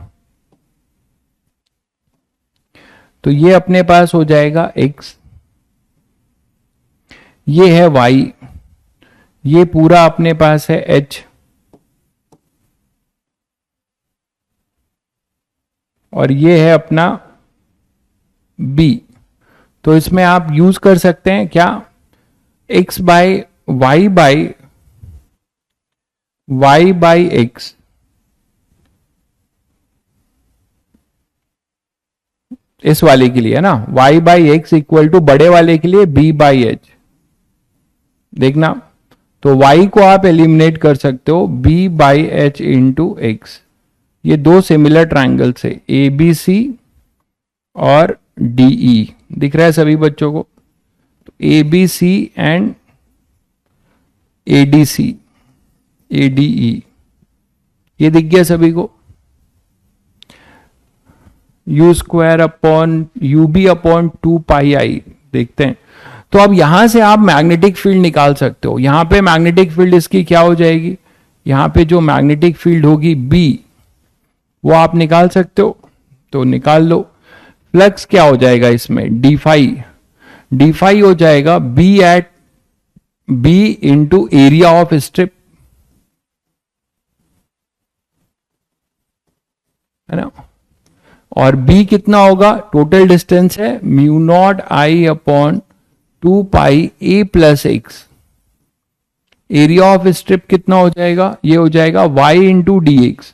तो ये अपने पास हो जाएगा x, ये है y, ये पूरा अपने पास है h, और ये है अपना b। तो इसमें आप यूज कर सकते हैं क्या, x by y by x, इस वाले के लिए है ना, y by X equal to बड़े वाले के लिए b बाई एच। देखना, तो y को आप एलिमिनेट कर सकते हो b by H into x. ये दो सिमिलर ट्रायंगल से ए बी सी और डी ई दिख रहा है सभी बच्चों को, तो A B C and A D C, A D E, ये दिख गया सभी को। U square upon U B upon 2 pi I देखते हैं। तो अब यहां से आप मैग्नेटिक फील्ड निकाल सकते हो। यहां पे मैग्नेटिक फील्ड इसकी क्या हो जाएगी, यहां पे जो मैग्नेटिक फील्ड होगी बी, वो आप निकाल सकते हो, तो निकाल लो। फ्लक्स क्या हो जाएगा इसमें, डी फाई हो जाएगा B at B into area of strip, है ना। और b कितना होगा, टोटल डिस्टेंस है mu naught I upon 2 pi a plus X. Area of strip कितना हो जाएगा, ये हो जाएगा y into D X,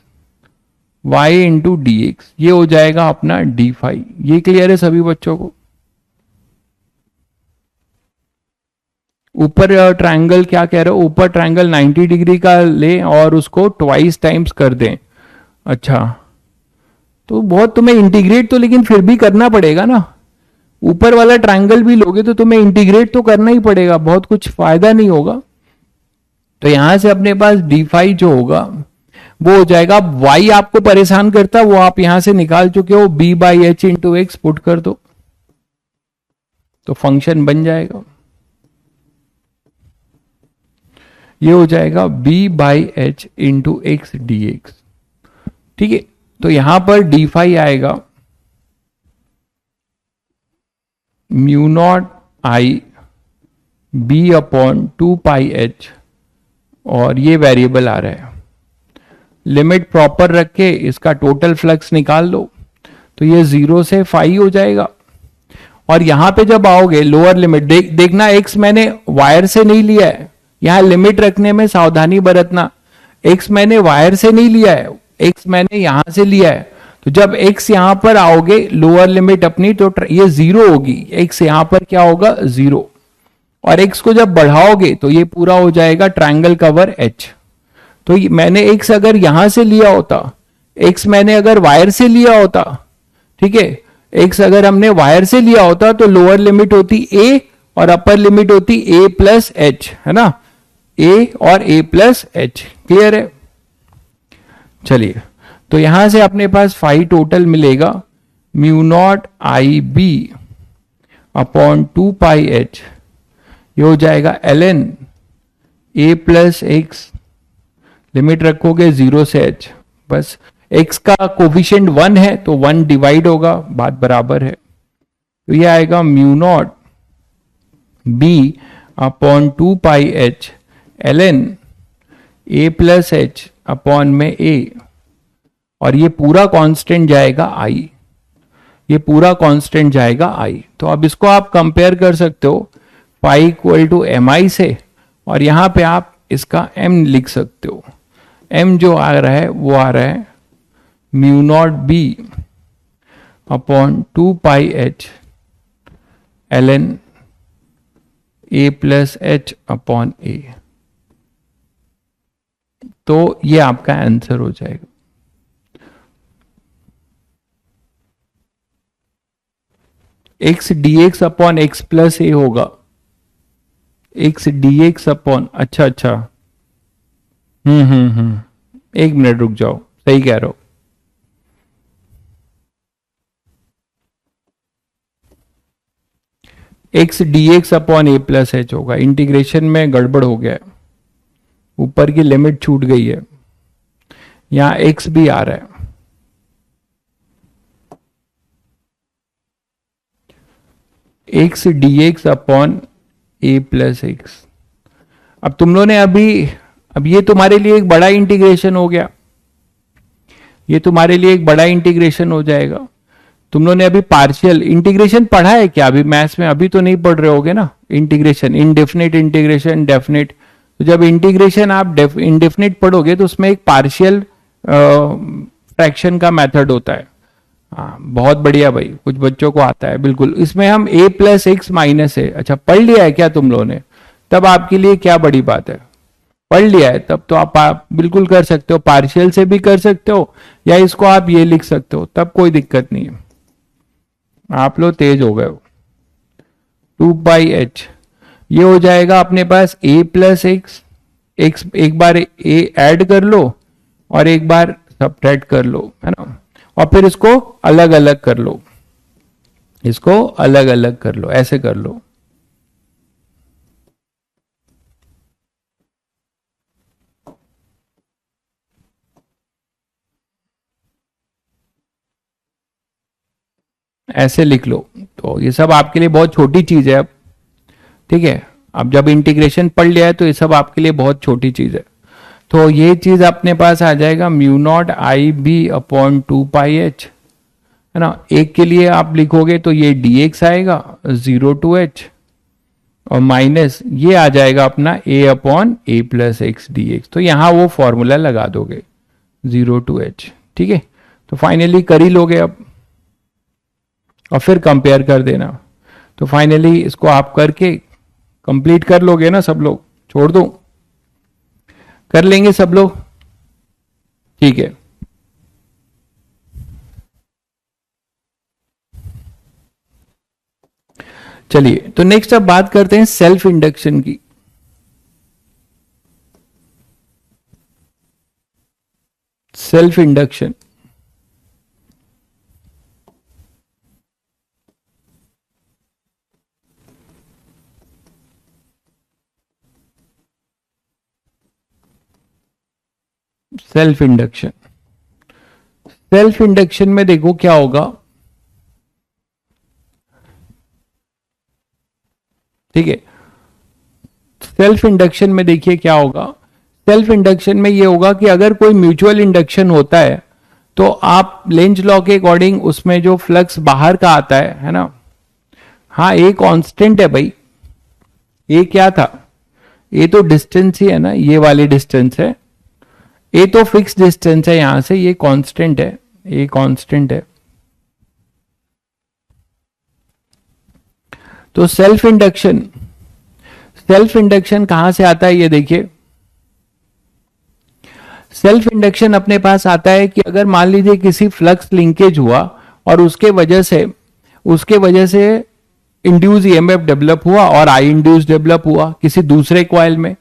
Y into D X, ये हो जाएगा अपना डी फाई। ये क्लियर है सभी बच्चों को। ऊपर ट्रायंगल क्या कह रहे हो, ऊपर ट्रायंगल 90 डिग्री का ले और उसको ट्वाइस टाइम्स कर दें। अच्छा, तो बहुत तुम्हें इंटीग्रेट तो लेकिन फिर भी करना पड़ेगा ना, ऊपर वाला ट्रायंगल भी लोगे तो तुम्हें इंटीग्रेट तो करना ही पड़ेगा, बहुत कुछ फायदा नहीं होगा। तो यहां से अपने पास डी फाई जो होगा वो हो जाएगा। y आपको परेशान करता, वो आप यहां से निकाल चुके हो, b by H into x put कर दो तो फंक्शन बन जाएगा। ये हो जाएगा b by H into x D x. ठीक है, तो यहां पर डी फाई आएगा mu naught I B upon 2 pi H, और ये वेरिएबल आ रहा है। लिमिट प्रॉपर रख के इसका टोटल फ्लक्स निकाल लो तो ये 0 से फाई हो जाएगा। और यहां पे जब आओगे लोअर लिमिट देखना, एक्स मैंने वायर से नहीं लिया है, यहां लिमिट रखने में सावधानी बरतना। एक्स मैंने वायर से नहीं लिया है, एक्स मैंने यहां से लिया है। तो जब एक्स यहां पर आओगे लोअर लिमिट अपनी, तो ये 0 होगी, एक्स यहां पर क्या होगा 0। और एक्स को जब बढ़ाओगे तो ये पूरा हो जाएगा ट्रायंगल कवर एच। तो मैंने एक्स अगर यहां से लिया होता, एक्स मैंने अगर वायर से लिया होता, ठीक है, एक्स अगर हमने वायर से लिया होता तो लोअर लिमिट होती ए और अपर लिमिट होती ए प्लस एच, है ना, ए और ए प्लस एच। क्लियर है? चलिए, तो यहां से अपने पास फाई टोटल मिलेगा mu naught I B upon 2 pi H. ये हो जाएगा L N A plus X, limit रखोगे 0 से h, बस x का कोफिशिएंट 1 है तो 1 डिवाइड होगा, बात बराबर है। तो ये आएगा mu naught b upon 2 pi H L N A plus H upon में a, और ये पूरा कांस्टेंट जाएगा i, ये पूरा कांस्टेंट जाएगा i। तो अब इसको आप कंपेयर कर सकते हो pi equal to M I से, और यहां पे आप इसका m लिख सकते हो। m जो आ रहा है वो आ रहा है mu naught b upon 2 pi H L N A plus H upon A. तो ये आपका आंसर हो जाएगा। X D X upon X plus A होगा, एक्स डी एक्स अपॉन, अच्छा अच्छा, एक मिनट रुक जाओ, सही कह रहे हो। एक्स डी एक्स अपॉन ए प्लस एच होगा, इंटीग्रेशन में गड़बड़ हो गया है, ऊपर की लिमिट छूट गई है, यहां एक्स भी आ रहा है। एक्स डी एक्स अपॉन ए प्लस एक्स। अब तुम लोगों ने अब ये तुम्हारे लिए एक बड़ा इंटीग्रेशन हो गया, ये तुम्हारे लिए एक बड़ा इंटीग्रेशन हो जाएगा। तुम लोगों ने अभी पार्शियल इंटीग्रेशन पढ़ा है क्या अभी मैथ्स में? अभी तो नहीं पढ़ रहे होगे ना इंटीग्रेशन, इनडेफिनिट इंटीग्रेशन, डेफिनिट। तो जब इंटीग्रेशन आप इनडेफिनिट पढ़ोगे तो उसमें एक पार्शियल फ्रैक्शन का मेथड होता है। हाँ बहुत बढ़िया भाई, कुछ बच्चों को आता है बिल्कुल। इसमें हम a प्लस एक्स माइनस है, अच्छा पढ़ लिया है क्या तुम लोगों ने? तब आपके लिए क्या बड़ी बात है, पढ़ लिया है तब तो आप बिल्कुल कर सकते हो, पार्शियल से भी कर सकते हो या इसको आप ये लिख सकते हो, तब कोई दिक्कत नहीं है। आप लोग तेज हो गए हो। 2 पाई एच, ये हो जाएगा अपने पास a प्लस एक्स, एक्स एक बार a ऐड कर लो और एक बार सबट्रैक्ट कर लो, है ना, और फिर इसको अलग अलग कर लो, इसको अलग अलग कर लो, ऐसे कर लो। ऐसे लिख लो। तो ये सब आपके लिए बहुत छोटी चीज है अब, ठीक है। अब जब इंटीग्रेशन पढ़ लिया है तो ये सब आपके लिए बहुत छोटी चीज है। तो ये चीज अपने पास आ जाएगा mu naught I B upon 2 pi H, है ना। एक के लिए आप लिखोगे तो ये डी एक्स आएगा 0 टू एच, और माइनस ये आ जाएगा अपना a upon A plus x D x. तो यहां वो फॉर्मूला लगा दोगे 0 टू एच, ठीक है। तो फाइनली कर ही लोगे अब, और फिर कंपेयर कर देना। तो फाइनली इसको आप करके कंप्लीट कर लोगे ना सब लोग? छोड़ दूं? कर लेंगे सब लोग? ठीक है। चलिए, तो नेक्स्ट अब बात करते हैं सेल्फ इंडक्शन की। Self induction. Self induction, self induction में देखो क्या होगा, ठीक है। सेल्फ इंडक्शन में देखिए क्या होगा, सेल्फ इंडक्शन में ये होगा कि अगर कोई म्यूचुअल इंडक्शन होता है तो आप लेंज लॉ के अकॉर्डिंग उसमें जो फ्लक्स बाहर का आता है ना, हाँ ए कांस्टेंट है भाई, ये क्या था, ये तो डिस्टेंस ही है ना, ये वाली डिस्टेंस है, ये तो फिक्स डिस्टेंस है यहां से, ये कांस्टेंट है, ये कांस्टेंट है। तो सेल्फ इंडक्शन, सेल्फ इंडक्शन कहां से आता है ये देखिए, सेल्फ इंडक्शन अपने पास आता है कि अगर मान लीजिए किसी फ्लक्स लिंकेज हुआ और उसके वजह से इंड्यूस ईएमएफ डेवलप हुआ और आई इंड्यूस डेवलप हुआ किसी दूसरे कॉइल में,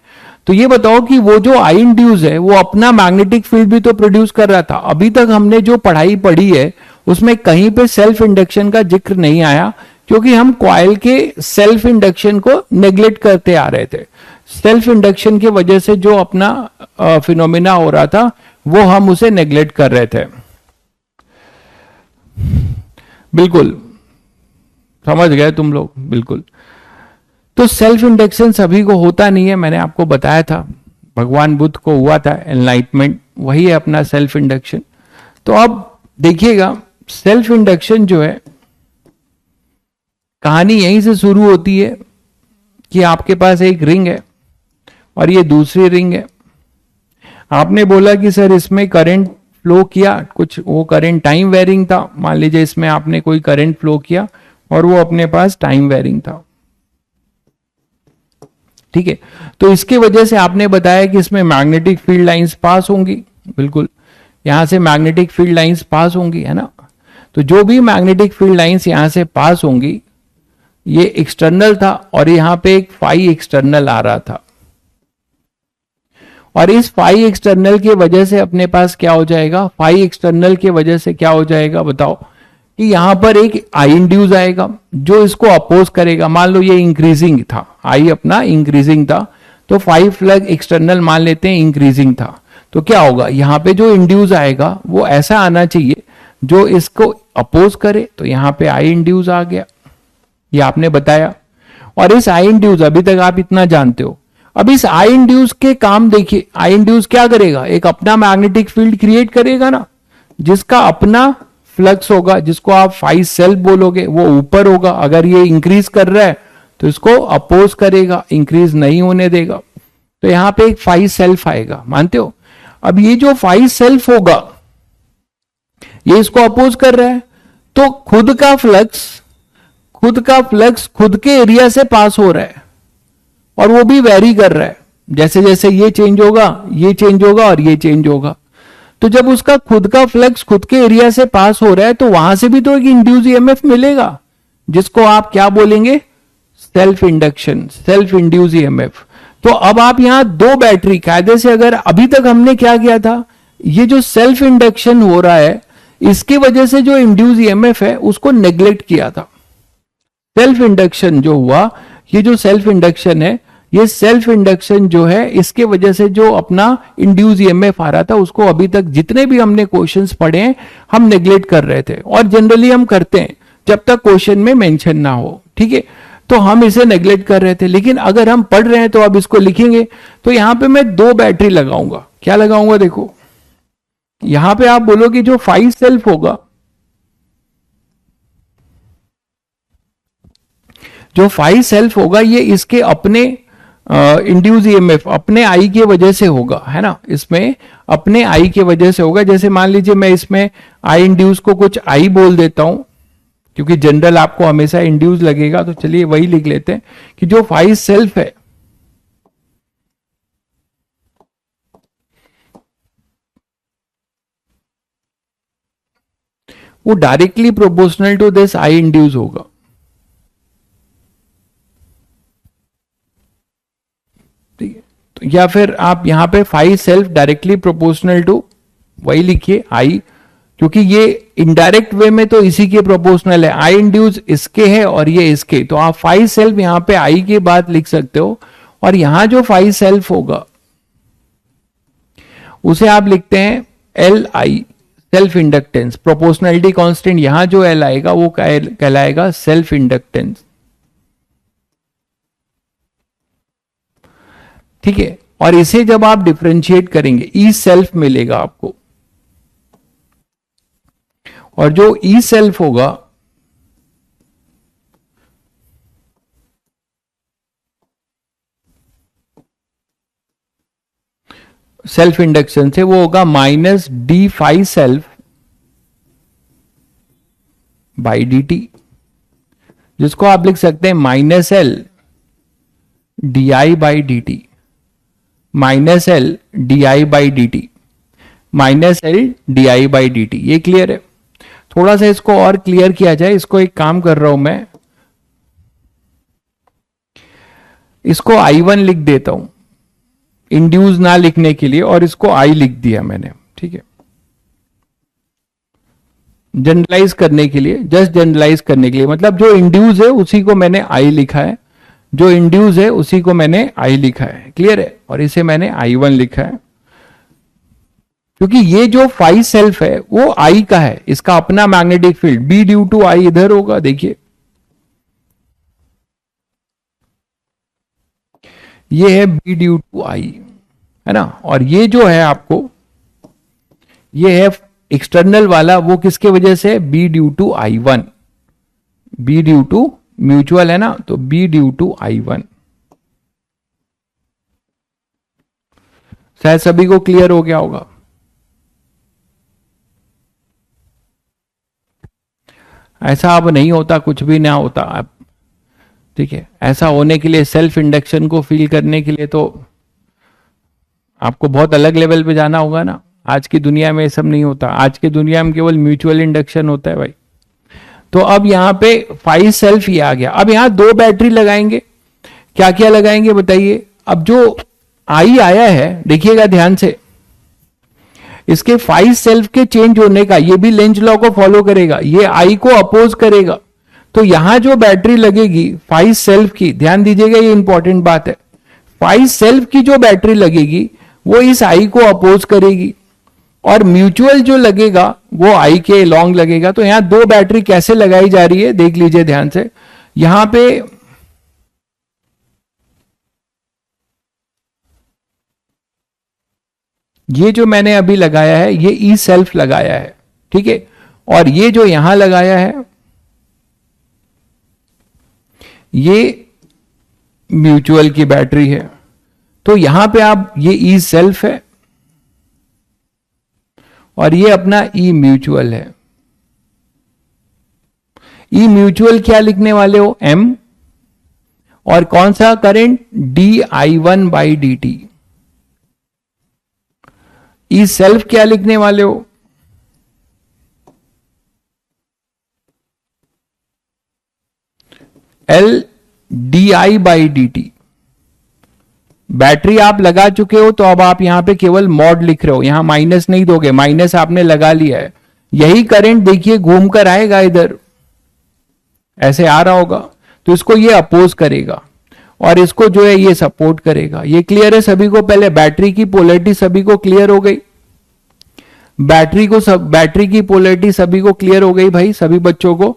तो ये बताओ कि वो जो आई इंड्यूस है वो अपना मैग्नेटिक फील्ड भी तो प्रोड्यूस कर रहा था। अभी तक हमने जो पढ़ाई पढ़ी है उसमें कहीं पे सेल्फ इंडक्शन का जिक्र नहीं आया, क्योंकि हम कॉइल के सेल्फ इंडक्शन को नेग्लेक्ट करते आ रहे थे। सेल्फ इंडक्शन की वजह से जो अपना फिनोमिना हो रहा था वो हम उसे नेग्लेक्ट कर रहे थे। बिल्कुल समझ गए तुम लोग, बिल्कुल। तो सेल्फ इंडक्शन सभी को होता नहीं है, मैंने आपको बताया था, भगवान बुद्ध को हुआ था एनलाइटमेंट, वही है अपना सेल्फ इंडक्शन। तो अब देखिएगा सेल्फ इंडक्शन जो है, कहानी यहीं से शुरू होती है कि आपके पास एक रिंग है और ये दूसरी रिंग है। आपने बोला कि सर इसमें करंट फ्लो किया, कुछ वो करंट टाइम वेरिंग था, मान लीजिए इसमें आपने कोई करंट फ्लो किया और वो अपने पास टाइम वेरिंग था, ठीक है। तो इसके वजह से आपने बताया कि इसमें मैग्नेटिक फील्ड लाइंस पास होंगी, बिल्कुल यहां से मैग्नेटिक फील्ड लाइंस पास होंगी, है ना। तो जो भी मैग्नेटिक फील्ड लाइंस यहां से पास होंगी, ये एक्सटर्नल था और यहां पे एक फाई एक्सटर्नल आ रहा था, और इस फाई एक्सटर्नल की वजह से अपने पास क्या हो जाएगा, फाई एक्सटर्नल की वजह से क्या हो जाएगा बताओ, कि यहां पर एक आई इंड्यूस आएगा जो इसको अपोज करेगा। मान लो ये इंक्रीजिंग था, आई अपना इंक्रीजिंग था, तो फाई फ्लग एक्सटर्नल मान लेते हैं इंक्रीजिंग था, तो क्या होगा, यहां पे जो इंड्यूस आएगा वो ऐसा आना चाहिए जो इसको अपोज करे, तो यहां पे आई इंड्यूस आ गया, ये आपने बताया। और इस आई इंड्यूस, अभी तक आप इतना जानते हो, अब इस आई इंड्यूस के काम देखिए, आई इंड्यूस क्या करेगा, एक अपना मैग्नेटिक फील्ड क्रिएट करेगा ना, जिसका अपना फ्लक्स होगा, जिसको आप फाई सेल्फ बोलोगे, वो ऊपर होगा। अगर ये इंक्रीज कर रहा है तो इसको अपोज करेगा, इंक्रीज नहीं होने देगा, तो यहां पे एक फाई सेल्फ आएगा, मानते हो। अब ये जो फाई सेल्फ होगा ये इसको अपोज कर रहा है, तो खुद का फ्लक्स खुद के एरिया से पास हो रहा है और वो भी वेरी कर रहा है, जैसे जैसे ये चेंज होगा ये चेंज होगा और ये चेंज होगा। तो जब उसका खुद का फ्लक्स खुद के एरिया से पास हो रहा है तो वहां से भी तो एक इंड्यूस ईएमएफ मिलेगा, जिसको आप क्या बोलेंगे, self induction, self induce EMF. तो अब आप यहां दो बैटरी कायदे से, अगर अभी तक हमने क्या किया था, ये जो सेल्फ इंडक्शन हो रहा है इसकी वजह से जो इंड्यूस ईएमएफ है उसको नेग्लेक्ट किया था। सेल्फ इंडक्शन जो हुआ, ये जो सेल्फ इंडक्शन है, ये सेल्फ इंडक्शन जो है इसके वजह से जो अपना इंड्यूस ईएमएफ आ रहा था उसको अभी तक जितने भी हमने क्वेश्चंस पढ़े हैं हम नेग्लेक्ट कर रहे थे, और जनरली हम करते हैं जब तक क्वेश्चन में मेंशन ना हो, ठीक है। तो हम इसे नेग्लेक्ट कर रहे थे, लेकिन अगर हम पढ़ रहे हैं तो अब इसको लिखेंगे। तो यहां पे मैं दो बैटरी लगाऊंगा, क्या लगाऊंगा देखो, यहां पे आप बोलो कि जो फाई सेल्फ होगा, जो फाई सेल्फ होगा ये इसके अपने इंड्यूस ईएमएफ अपने आई की वजह से होगा, है ना, इसमें अपने आई की वजह से होगा। जैसे मान लीजिए मैं इसमें आई इंड्यूस को कुछ आई बोल देता हूं, क्योंकि जनरल आपको हमेशा इंड्यूस लगेगा, तो चलिए वही लिख लेते हैं कि जो फाई सेल्फ है वो directly proportional to this I induce होगा, ठीक है। तो या फिर आप यहां पे phi self directly proportional to वही लिखिए आई, क्योंकि ये इनडायरेक्ट वे में तो इसी के प्रोपोर्शनल है, आई इंड्यूस इसके है और ये इसके, तो आप 5 सेल्फ यहां पे आई के बाद लिख सकते हो, और यहां जो 5 सेल्फ होगा उसे आप लिखते हैं L I, self inductance. Proportionality constant यहां जो एल आएगा वो कहलाएगा सेल्फ इंडक्टेंस, ठीक है। और इसे जब आप डिफरेंशिएट करेंगे ई सेल्फ मिलेगा आपको, और जो ई सेल्फ होगा सेल्फ इंडक्शन से वो होगा minus D five self by D T, जिसको आप लिख सकते हैं minus L D I by D T, minus L D I by D T, minus L D I by D T. ये क्लियर है? थोड़ा सा इसको और क्लियर किया जाए, इसको एक काम कर रहा हूं मैं, इसको I1 लिख देता हूं इंड्यूस ना लिखने के लिए, और इसको I लिख दिया मैंने, ठीक है, जनरलाइज करने के लिए, जस्ट जनरलाइज करने के लिए, मतलब जो इंड्यूस है उसी को मैंने I लिखा है, जो इंड्यूस है उसी को मैंने I लिखा है, क्लियर है। और इसे मैंने I1 लिखा है, क्योंकि ये जो 5 सेल्फ है वो I का है, इसका अपना magnetic field B due to I इधर होगा, देखिए ये है B ड्यू टू I, है ना। और ये जो है आपको, ये है एक्सटर्नल वाला, वो किसके वजह से? B due to I1, B due to mutual है ना, तो B ड्यू टू I1। शायद सभी को क्लियर हो गया होगा। ऐसा अब नहीं होता, कुछ भी ना होता अब, ठीक है। ऐसा होने के लिए, सेल्फ इंडक्शन को फील करने के लिए तो आपको बहुत अलग लेवल पे जाना होगा ना। आज की दुनिया में ये सब नहीं होता, आज की दुनिया में केवल म्यूचुअल इंडक्शन होता है भाई। तो अब यहां पे 5 सेल्फ ही आ गया। अब यहां 2 बैटरी लगाएंगे, क्या क्या लगाएंगे बताइए। अब जो आई आया है, देखिएगा ध्यान से, इसके 5 सेल्फ के चेंज होने का, ये भी लेंज लॉ को फॉलो करेगा, ये आई को अपोज करेगा। तो यहां जो बैटरी लगेगी 5 सेल्फ की, ध्यान दीजिएगा ये इंपॉर्टेंट बात है, 5 सेल्फ की जो बैटरी लगेगी वो इस आई को अपोज करेगी, और म्यूचुअल जो लगेगा वो आई के लॉन्ग लगेगा। तो यहां 2 बैटरी कैसे लगाई जा रही है देख लीजिए ध्यान से। यहां पे ये जो मैंने अभी लगाया है ये ई सेल्फ लगाया है, ठीक है, और ये जो यहां लगाया है ये म्यूचुअल की बैटरी है। तो यहां पे आप, ये ई सेल्फ है और ये अपना ई म्यूचुअल है। ई म्यूचुअल क्या लिखने वाले हो? एम, और कौन सा current? D I one by D T. E self क्या लिखने वाले हो? L D I by D T. Battery आप लगा चुके हो तो अब आप यहां पे केवल मॉड लिख रहे हो, यहां माइनस नहीं दोगे, माइनस आपने लगा लिया है। यही करंट देखिए घूमकर आएगा इधर, ऐसे आ रहा होगा, तो इसको ये अपोज करेगा और इसको जो है ये सपोर्ट करेगा। ये क्लियर है सभी को? पहले बैटरी की पोलैरिटी सभी को क्लियर हो गई? बैटरी की पोलैरिटी सभी को क्लियर हो गई भाई, सभी बच्चों को,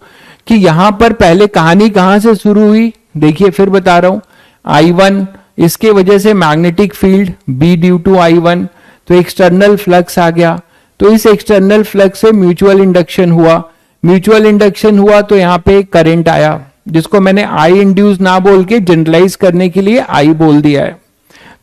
कि यहां पर पहले कहानी कहां से शुरू हुई? देखिए फिर बता रहा हूं, I1, इसके वजह से magnetic field B due to I1, तो एक्सटर्नल फ्लक्स आ गया, तो इस एक्सटर्नल फ्लक्स से म्यूचुअल इंडक्शन हुआ, म्यूचुअल इंडक्शन हुआ तो यहां पे करंट आया, जिसको मैंने I इंड्यूस ना बोल के जनरलाइज करने के लिए I बोल दिया है।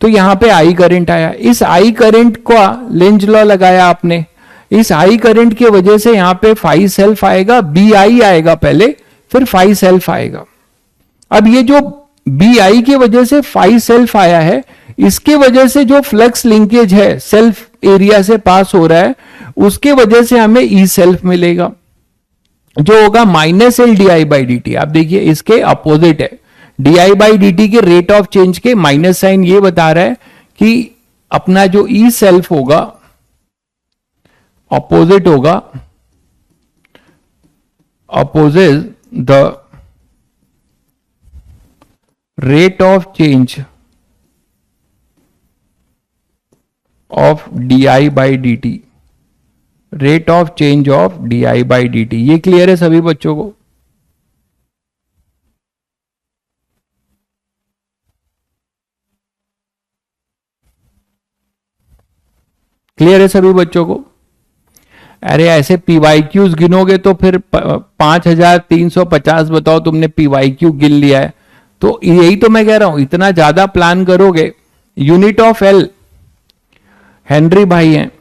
तो यहां पे I करंट आया, इस I करंट का लेंज लॉ लगाया आपने, इस I करंट की वजह से यहां पे 5 सेल्फ आएगा, BI आएगा पहले, फिर 5 सेल्फ आएगा। अब ये जो BI की वजह से 5 सेल्फ आया है, इसके वजह से जो फ्लक्स लिंकेज है सेल्फ एरिया से पास हो रहा है, उसके वजह से हमें ई सेल्फ मिलेगा, जो होगा minus L D I by D T. आप देखिए इसके अपोजिट है, D I by D T के रेट ऑफ चेंज के माइनस साइन ये बता रहा है कि अपना जो ई सेल्फ होगा ऑपोजिट होगा, opposes the rate of change of di by dt, rate of change of di by dt। ये क्लियर है सभी बच्चों को? क्लियर है सभी बच्चों को? अरे ऐसे पीवाईक्यूज गिनोगे तो फिर 5350 बताओ तुमने पीवाईक्यू गिन लिया है। तो यही तो मैं कह रहा हूं, इतना ज्यादा प्लान करोगे। यूनिट ऑफ एल, हेनरी भाई हैं,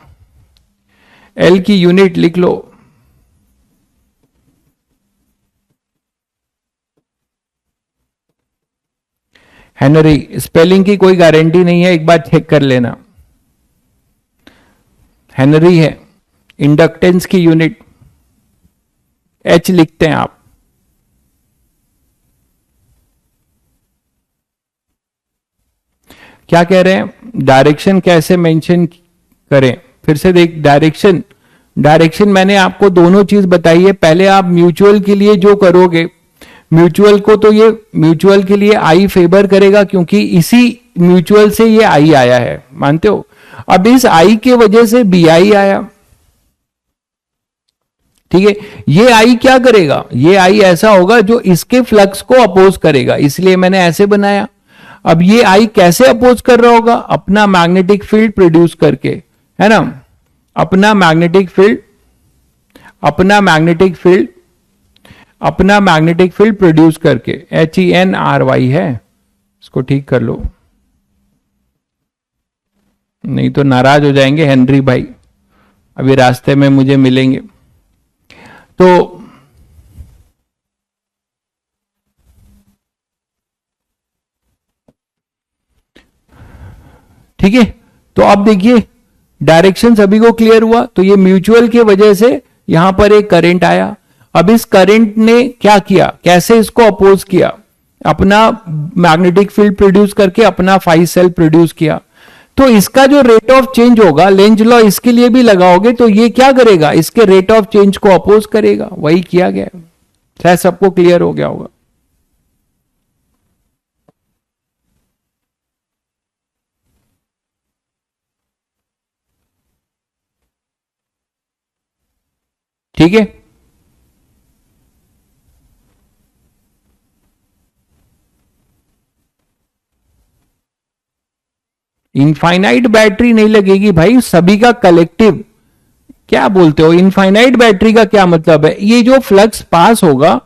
एल की यूनिट लिख लो। हेनरी, स्पेलिंग की कोई गारंटी नहीं है, एक बार चेक कर लेना। हेनरी है, इंडक्टेंस की यूनिट एच लिखते हैं आप। क्या कह रहे हैं, डायरेक्शन कैसे मेंशन करें? फिर से देख, डायरेक्शन मैंने आपको दोनों चीज बताई है। पहले आप म्यूचुअल के लिए जो करोगे, म्यूचुअल को तो ये म्यूचुअल के लिए आई फेवर करेगा, क्योंकि इसी म्यूचुअल से ये आई आया है, मानते हो? अब इस आई के वजह से बी आई आया, ठीक है। ये आई क्या करेगा, ये आई ऐसा होगा जो इसके फ्लक्स को अपोज करेगा, इसलिए मैंने ऐसे बनाया। अब ये आई कैसे अपोज कर रहा होगा? अपना मैग्नेटिक फील्ड प्रोड्यूस करके, है ना? अपना मैग्नेटिक फील्ड प्रोड्यूस करके, HENRY है, इसको ठीक कर लो, नहीं तो नाराज हो जाएंगे हेनरी भाई, अभी रास्ते में मुझे मिलेंगे। तो ठीक है, तो अब देखिए डायरेक्शन सभी को क्लियर हुआ। तो ये म्यूचुअल की वजह से यहां पर एक करंट आया। अब इस करंट ने क्या किया, कैसे इसको अपोज किया? अपना मैग्नेटिक फील्ड प्रोड्यूस करके अपना फाई सेल प्रोड्यूस किया। तो इसका जो रेट ऑफ चेंज होगा, लेंज लॉ इसके लिए भी लगाओगे तो ये क्या करेगा, इसके रेट ऑफ चेंज को अपोज करेगा। वही किया गया, शायद सबको क्लियर हो गया होगा। ठीक है, इनफाइनाइट बैटरी नहीं लगेगी भाई, सभी का कलेक्टिव। क्या बोलते हो, इनफाइनाइट बैटरी का क्या मतलब है? ये जो फ्लक्स पास होगा,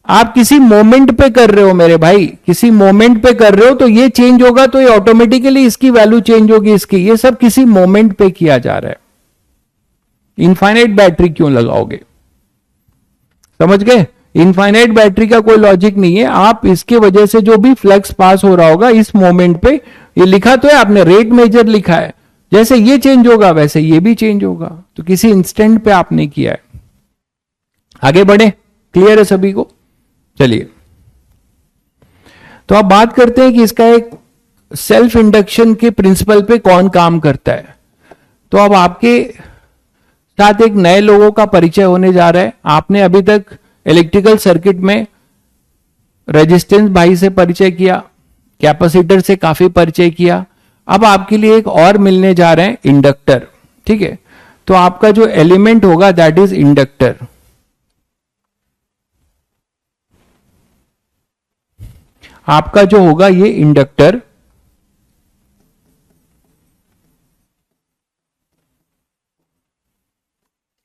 आप किसी मोमेंट पे कर रहे हो मेरे भाई, किसी मोमेंट पे कर रहे हो, तो ये चेंज होगा तो ये ऑटोमेटिकली इसकी वैल्यू चेंज होगी इसकी। ये सब किसी मोमेंट पे किया जा रहा है। इनफाइनाइट बैटरी क्यों लगाओगे? समझ गए? इनफाइनाइट बैटरी का कोई लॉजिक नहीं है। आप इसके वजह से जो भी फ्लक्स पास हो रहा होगा इस मोमेंट पे, ये लिखा तो है आपने, रेट मेजर लिखा है, जैसे ये चेंज होगा वैसे ये भी चेंज होगा, तो किसी इंस्टेंट पे आपने किया है। आगे बढ़े, क्लियर है सभी को? चलिए, तो अब बात करते हैं कि इसका एक सेल्फ इंडक्शन के प्रिंसिपल पे कौन काम करता है। तो अब आपके साथ एक नए लोगों का परिचय होने जा रहा है। आपने अभी तक इलेक्ट्रिकल सर्किट में रेजिस्टेंस भाई से परिचय किया, कैपेसिटर से काफी परिचय किया। अब आपके लिए एक और मिलने जा रहे हैं, इंडक्टर। ठीक है, तो आपका जो एलिमेंट होगा दैट इज इंडक्टर। आपका जो होगा ये इंडक्टर,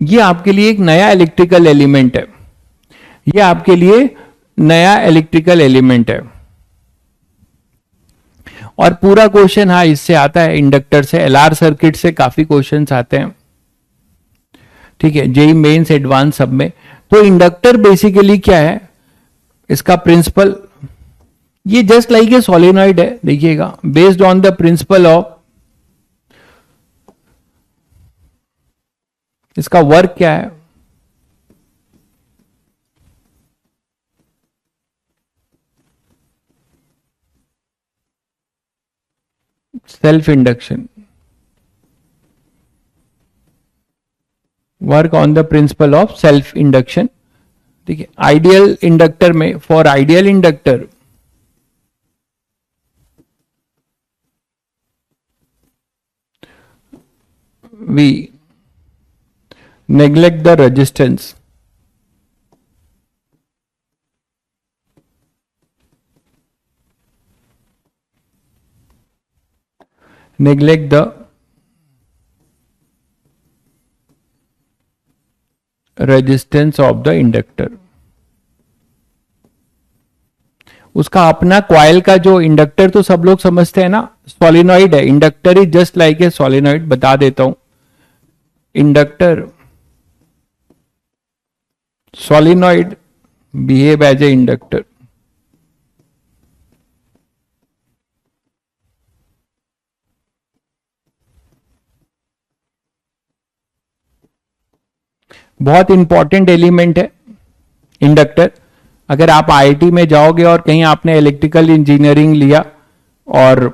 ये आपके लिए एक नया इलेक्ट्रिकल एलिमेंट है। ये आपके लिए नया इलेक्ट्रिकल एलिमेंट है और पूरा क्वेश्चन हाँ इससे आता है, इंडक्टर से। एलआर सर्किट से काफी क्वेश्चंस आते हैं, ठीक है, जेई मेंस एडवांस सब में। तो इंडक्टर बेसिकली क्या है, इसका प्रिंसिपल, ये जस्ट लाइक ए सोलेनॉइड है, देखिएगा, based on the principle of, इसका वर्क क्या है, self induction. Work on the principle of self induction. ठीक है, आइडियल इंडक्टर में, for ideal inductor we neglect the resistance, neglect the resistance of the inductor। उसका अपना क्वाइल का जो इंडक्टर तो सब लोग समझते हैं ना, सोलिनॉइड है। Inductor is just like a solenoid, बता देता हूं। Inductor solenoid behave as a inductor. बहुत इंपॉर्टेंट एलिमेंट है इंडक्टर। अगर आप आईआईटी में जाओगे और कहीं आपने इलेक्ट्रिकल इंजीनियरिंग लिया और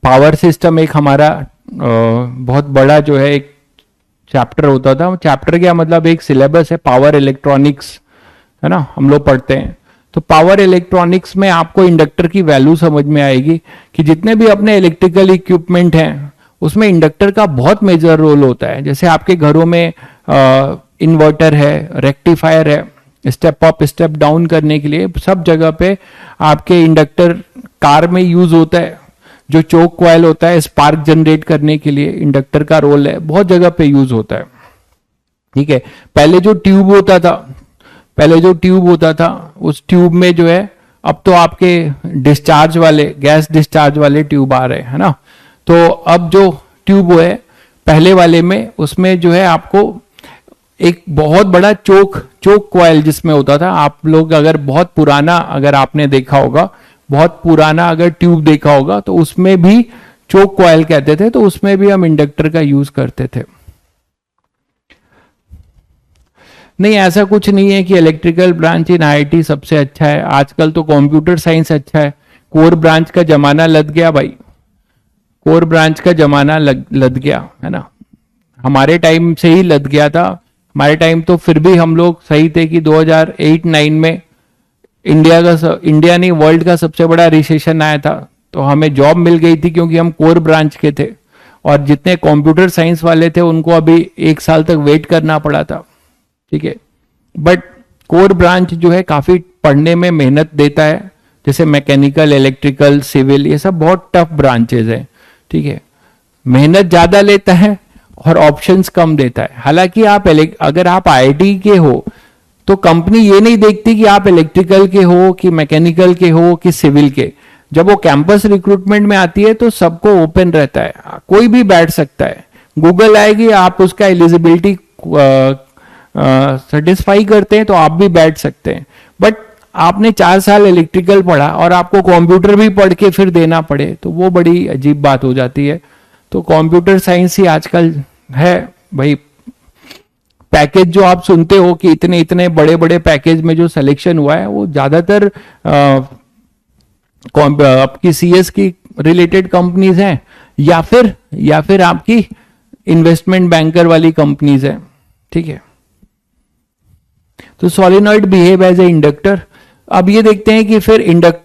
पावर सिस्टम एक हमारा बहुत बड़ा जो है एक चैप्टर होता था। चैप्टर क्या मतलब, एक सिलेबस है, पावर इलेक्ट्रॉनिक्स है ना, हम लोग पढ़ते हैं। तो पावर इलेक्ट्रॉनिक्स में आपको इंडक्टर की वैल्यू समझ में आएगी कि जितने भी अपने इलेक्ट्रिकल इक्विपमेंट हैं उसमें इंडक्टर का बहुत मेजर रोल होता है। जैसे आपके घरों में इन्वर्टर है, रेक्टिफायर है, स्टेप अप स्टेप डाउन करने के लिए सब जगह पे आपके इंडक्टर कार में यूज होता है। जो चोक कॉइल होता है स्पार्क जनरेट करने के लिए इंडक्टर का रोल है, बहुत जगह पे यूज होता है। ठीक है, पहले जो ट्यूब होता था उस ट्यूब में जो है, अब तो आपके डिस्चार्ज वाले, गैस डिस्चार्ज वाले ट्यूब आ रहे हैं ना। तो अब जो ट्यूब है पहले वाले में, उसमें जो है आपको एक बहुत बड़ा चोक कॉइल जिसमें होता था। आप लोग अगर बहुत पुराना, अगर आपने देखा होगा, बहुत पुराना अगर ट्यूब देखा होगा तो उसमें भी चोक कॉइल कहते थे, तो उसमें भी हम इंडक्टर का यूज करते थे। नहीं, ऐसा कुछ नहीं है कि इलेक्ट्रिकल ब्रांच इन आईआईटी सबसे अच्छा है। आजकल तो कंप्यूटर साइंस अच्छा है। कोर ब्रांच का जमाना लद गया भाई, कोर ब्रांच का जमाना लद गया है ना। हमारे टाइम से ही लद गया था। हमारे टाइम तो फिर भी हम लोग सही थे कि 2008-9 में इंडिया नहीं वर्ल्ड का सबसे बड़ा रिसेशन आया था, तो हमें जॉब मिल गई थी क्योंकि हम कोर ब्रांच के थे। और जितने कंप्यूटर साइंस वाले थे उनको अभी 1 साल तक वेट करना पड़ा था। ठीक है, बट कोर ब्रांच जो है काफी पढ़ने में मेहनत देता है। जैसे मैकेनिकल, इलेक्ट्रिकल, सिविल, ये सब बहुत टफ ब्रांचेस है। ठीक है, मेहनत ज्यादा लेता है और ऑप्शंस कम देता है। हालांकि अगर आप आईआईटी के हो तो कंपनी ये नहीं देखती कि आप इलेक्ट्रिकल के हो कि मैकेनिकल के हो कि सिविल के। जब वो कैंपस रिक्रूटमेंट में आती है तो सबको ओपन रहता है, कोई भी बैठ सकता है। गूगल आएगी, आप उसका एलिजिबिलिटी सेटिस्फाई करते हैं तो आप भी बैठ सकते हैं। बट आपने 4 साल इलेक्ट्रिकल पढ़ा और आपको कंप्यूटर भी पढ़ के फिर देना पड़े तो वो बड़ी अजीब बात हो जाती है। तो कंप्यूटर साइंस ही आजकल है भाई। पैकेज जो आप सुनते हो कि इतने इतने बड़े बड़े पैकेज में जो सिलेक्शन हुआ है वो ज्यादातर आपकी सीएस की रिलेटेड कंपनीज हैं या फिर आपकी इन्वेस्टमेंट बैंकर वाली कंपनीज हैं। ठीक है, तो solenoid behave as a inductor. अब ये देखते हैं कि फिर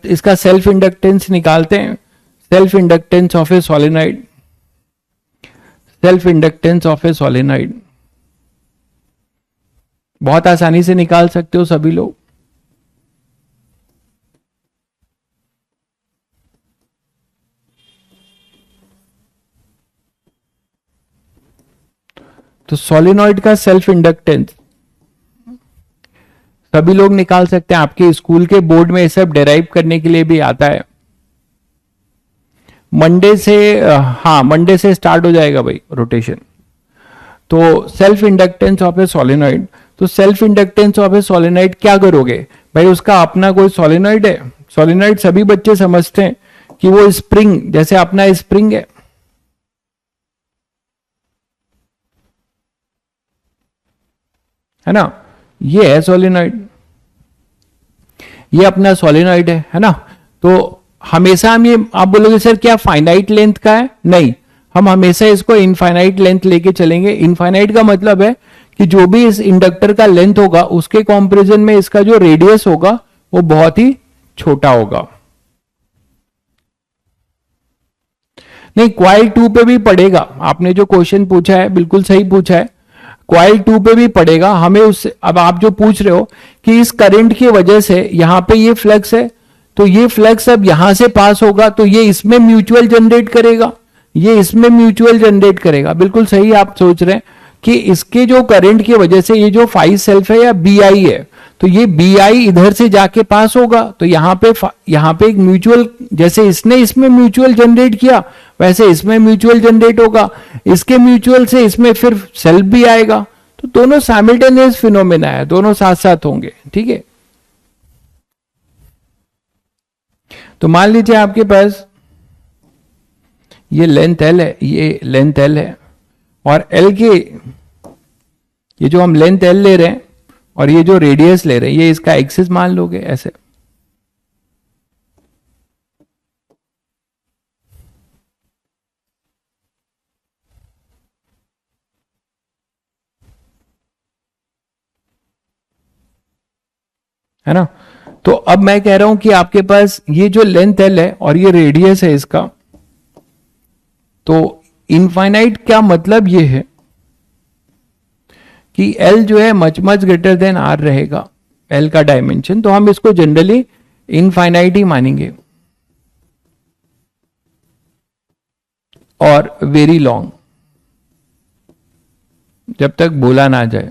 इसका सेल्फ इंडक्टेंस निकालते हैं। Self inductance of a solenoid, self inductance of a solenoid बहुत आसानी से निकाल सकते हो सभी लोग। तो सोलिनॉइड का सेल्फ इंडक्टेंस सभी लोग निकाल सकते हैं। आपके स्कूल के बोर्ड में ये सब डेराइव करने के लिए भी आता है। मंडे से स्टार्ट हो जाएगा भाई रोटेशन। तो self inductance of a solenoid, तो self inductance of a solenoid क्या करोगे भाई, उसका अपना कोई सोलिनॉइड है। सोलिनॉइड सभी बच्चे समझते हैं कि वो स्प्रिंग, जैसे अपना स्प्रिंग है ना, ये है सोलिनॉइड, ये अपना सोलिनॉइड है ना। तो हमेशा हम ये, आप बोलोगे सर क्या फाइनाइट लेंथ का है? नहीं, हम हमेशा इसको इनफाइनाइट लेंथ लेके चलेंगे। इनफाइनाइट का मतलब है कि जो भी इस इंडक्टर का लेंथ होगा उसके कंपैरिजन में इसका जो रेडियस होगा वो बहुत ही छोटा होगा। नहीं, क्वाइल 2 पे भी पड़ेगा, आपने जो क्वेश्चन पूछा है बिल्कुल सही पूछा है, क्वाइल 2 पे भी पड़ेगा हमें उससे। अब आप जो पूछ रहे हो कि इस करंट की वजह से यहां पे ये फ्लक्स है, तो ये फ्लक्स अब यहां से पास होगा तो ये इसमें म्यूचुअल जनरेट करेगा, ये इसमें म्यूचुअल जनरेट करेगा। बिल्कुल सही आप सोच रहे हैं कि इसके जो करंट की वजह से ये जो फाई सेल्फ है या बी आई है, तो ये बी आई इधर से जाके पास होगा, तो यहां पे एक म्यूचुअल, जैसे इसने इसमें म्यूचुअल जनरेट किया वैसे इसमें म्यूचुअल जनरेट होगा, इसके म्यूचुअल से इसमें फिर सेल्फ भी आएगा, तो दोनों साइमल्टेनियस फिनोमेना है, दोनों साथ साथ होंगे। ठीक है, तो मान लीजिए आपके पास ये लेंथ एल है, ये लेंथ एल है, और एल के ये जो हम लेंथ एल ले रहे हैं और ये जो रेडियस ले रहे हैं ये इसका एक्सिस मान लोगे ऐसे। है ना, तो अब मैं कह रहा हूं कि आपके पास ये जो लेंथ एल है और ये रेडियस है इसका, तो इनफाइनाइट क्या मतलब ये है कि एल जो है much much greater than R रहेगा, एल का डायमेंशन, तो हम इसको जनरली इनफाइनाइट ही मानेंगे, और वेरी लॉन्ग, जब तक बोला ना जाए।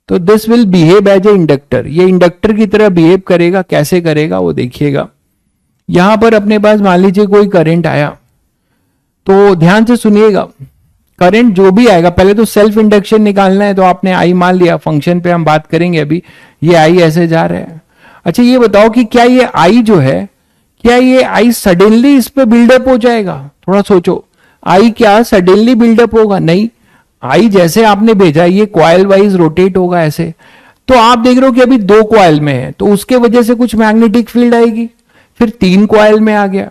तो this will behave as a inductor, ये इंडक्टर की तरह बिहेव करेगा, कैसे करेगा वो देखिएगा। यहां पर अपने पास मान लीजिए कोई करंट आया, तो ध्यान से सुनिएगा, करंट जो भी आएगा पहले तो सेल्फ इंडक्शन निकालना है, तो आपने आई मान लिया, फंक्शन पे हम बात करेंगे अभी, ये आई ऐसे जा रहा है। अच्छा ये बताओ कि क्या ये आई जो है, क्या ये आई सडनली इस पे बिल्डअप हो जाएगा? थोड़ा सोचो, आई क्या सडनली बिल्डअप होगा? नहीं, आई जैसे आपने भेजा ये क्वाइल वाइज रोटेट होगा ऐसे, तो आप देख रहे हो कि अभी 2 क्वाइल में है, तो उसके वजह से कुछ मैग्नेटिक फील्ड आएगी, फिर 3 क्वाइल में आ गया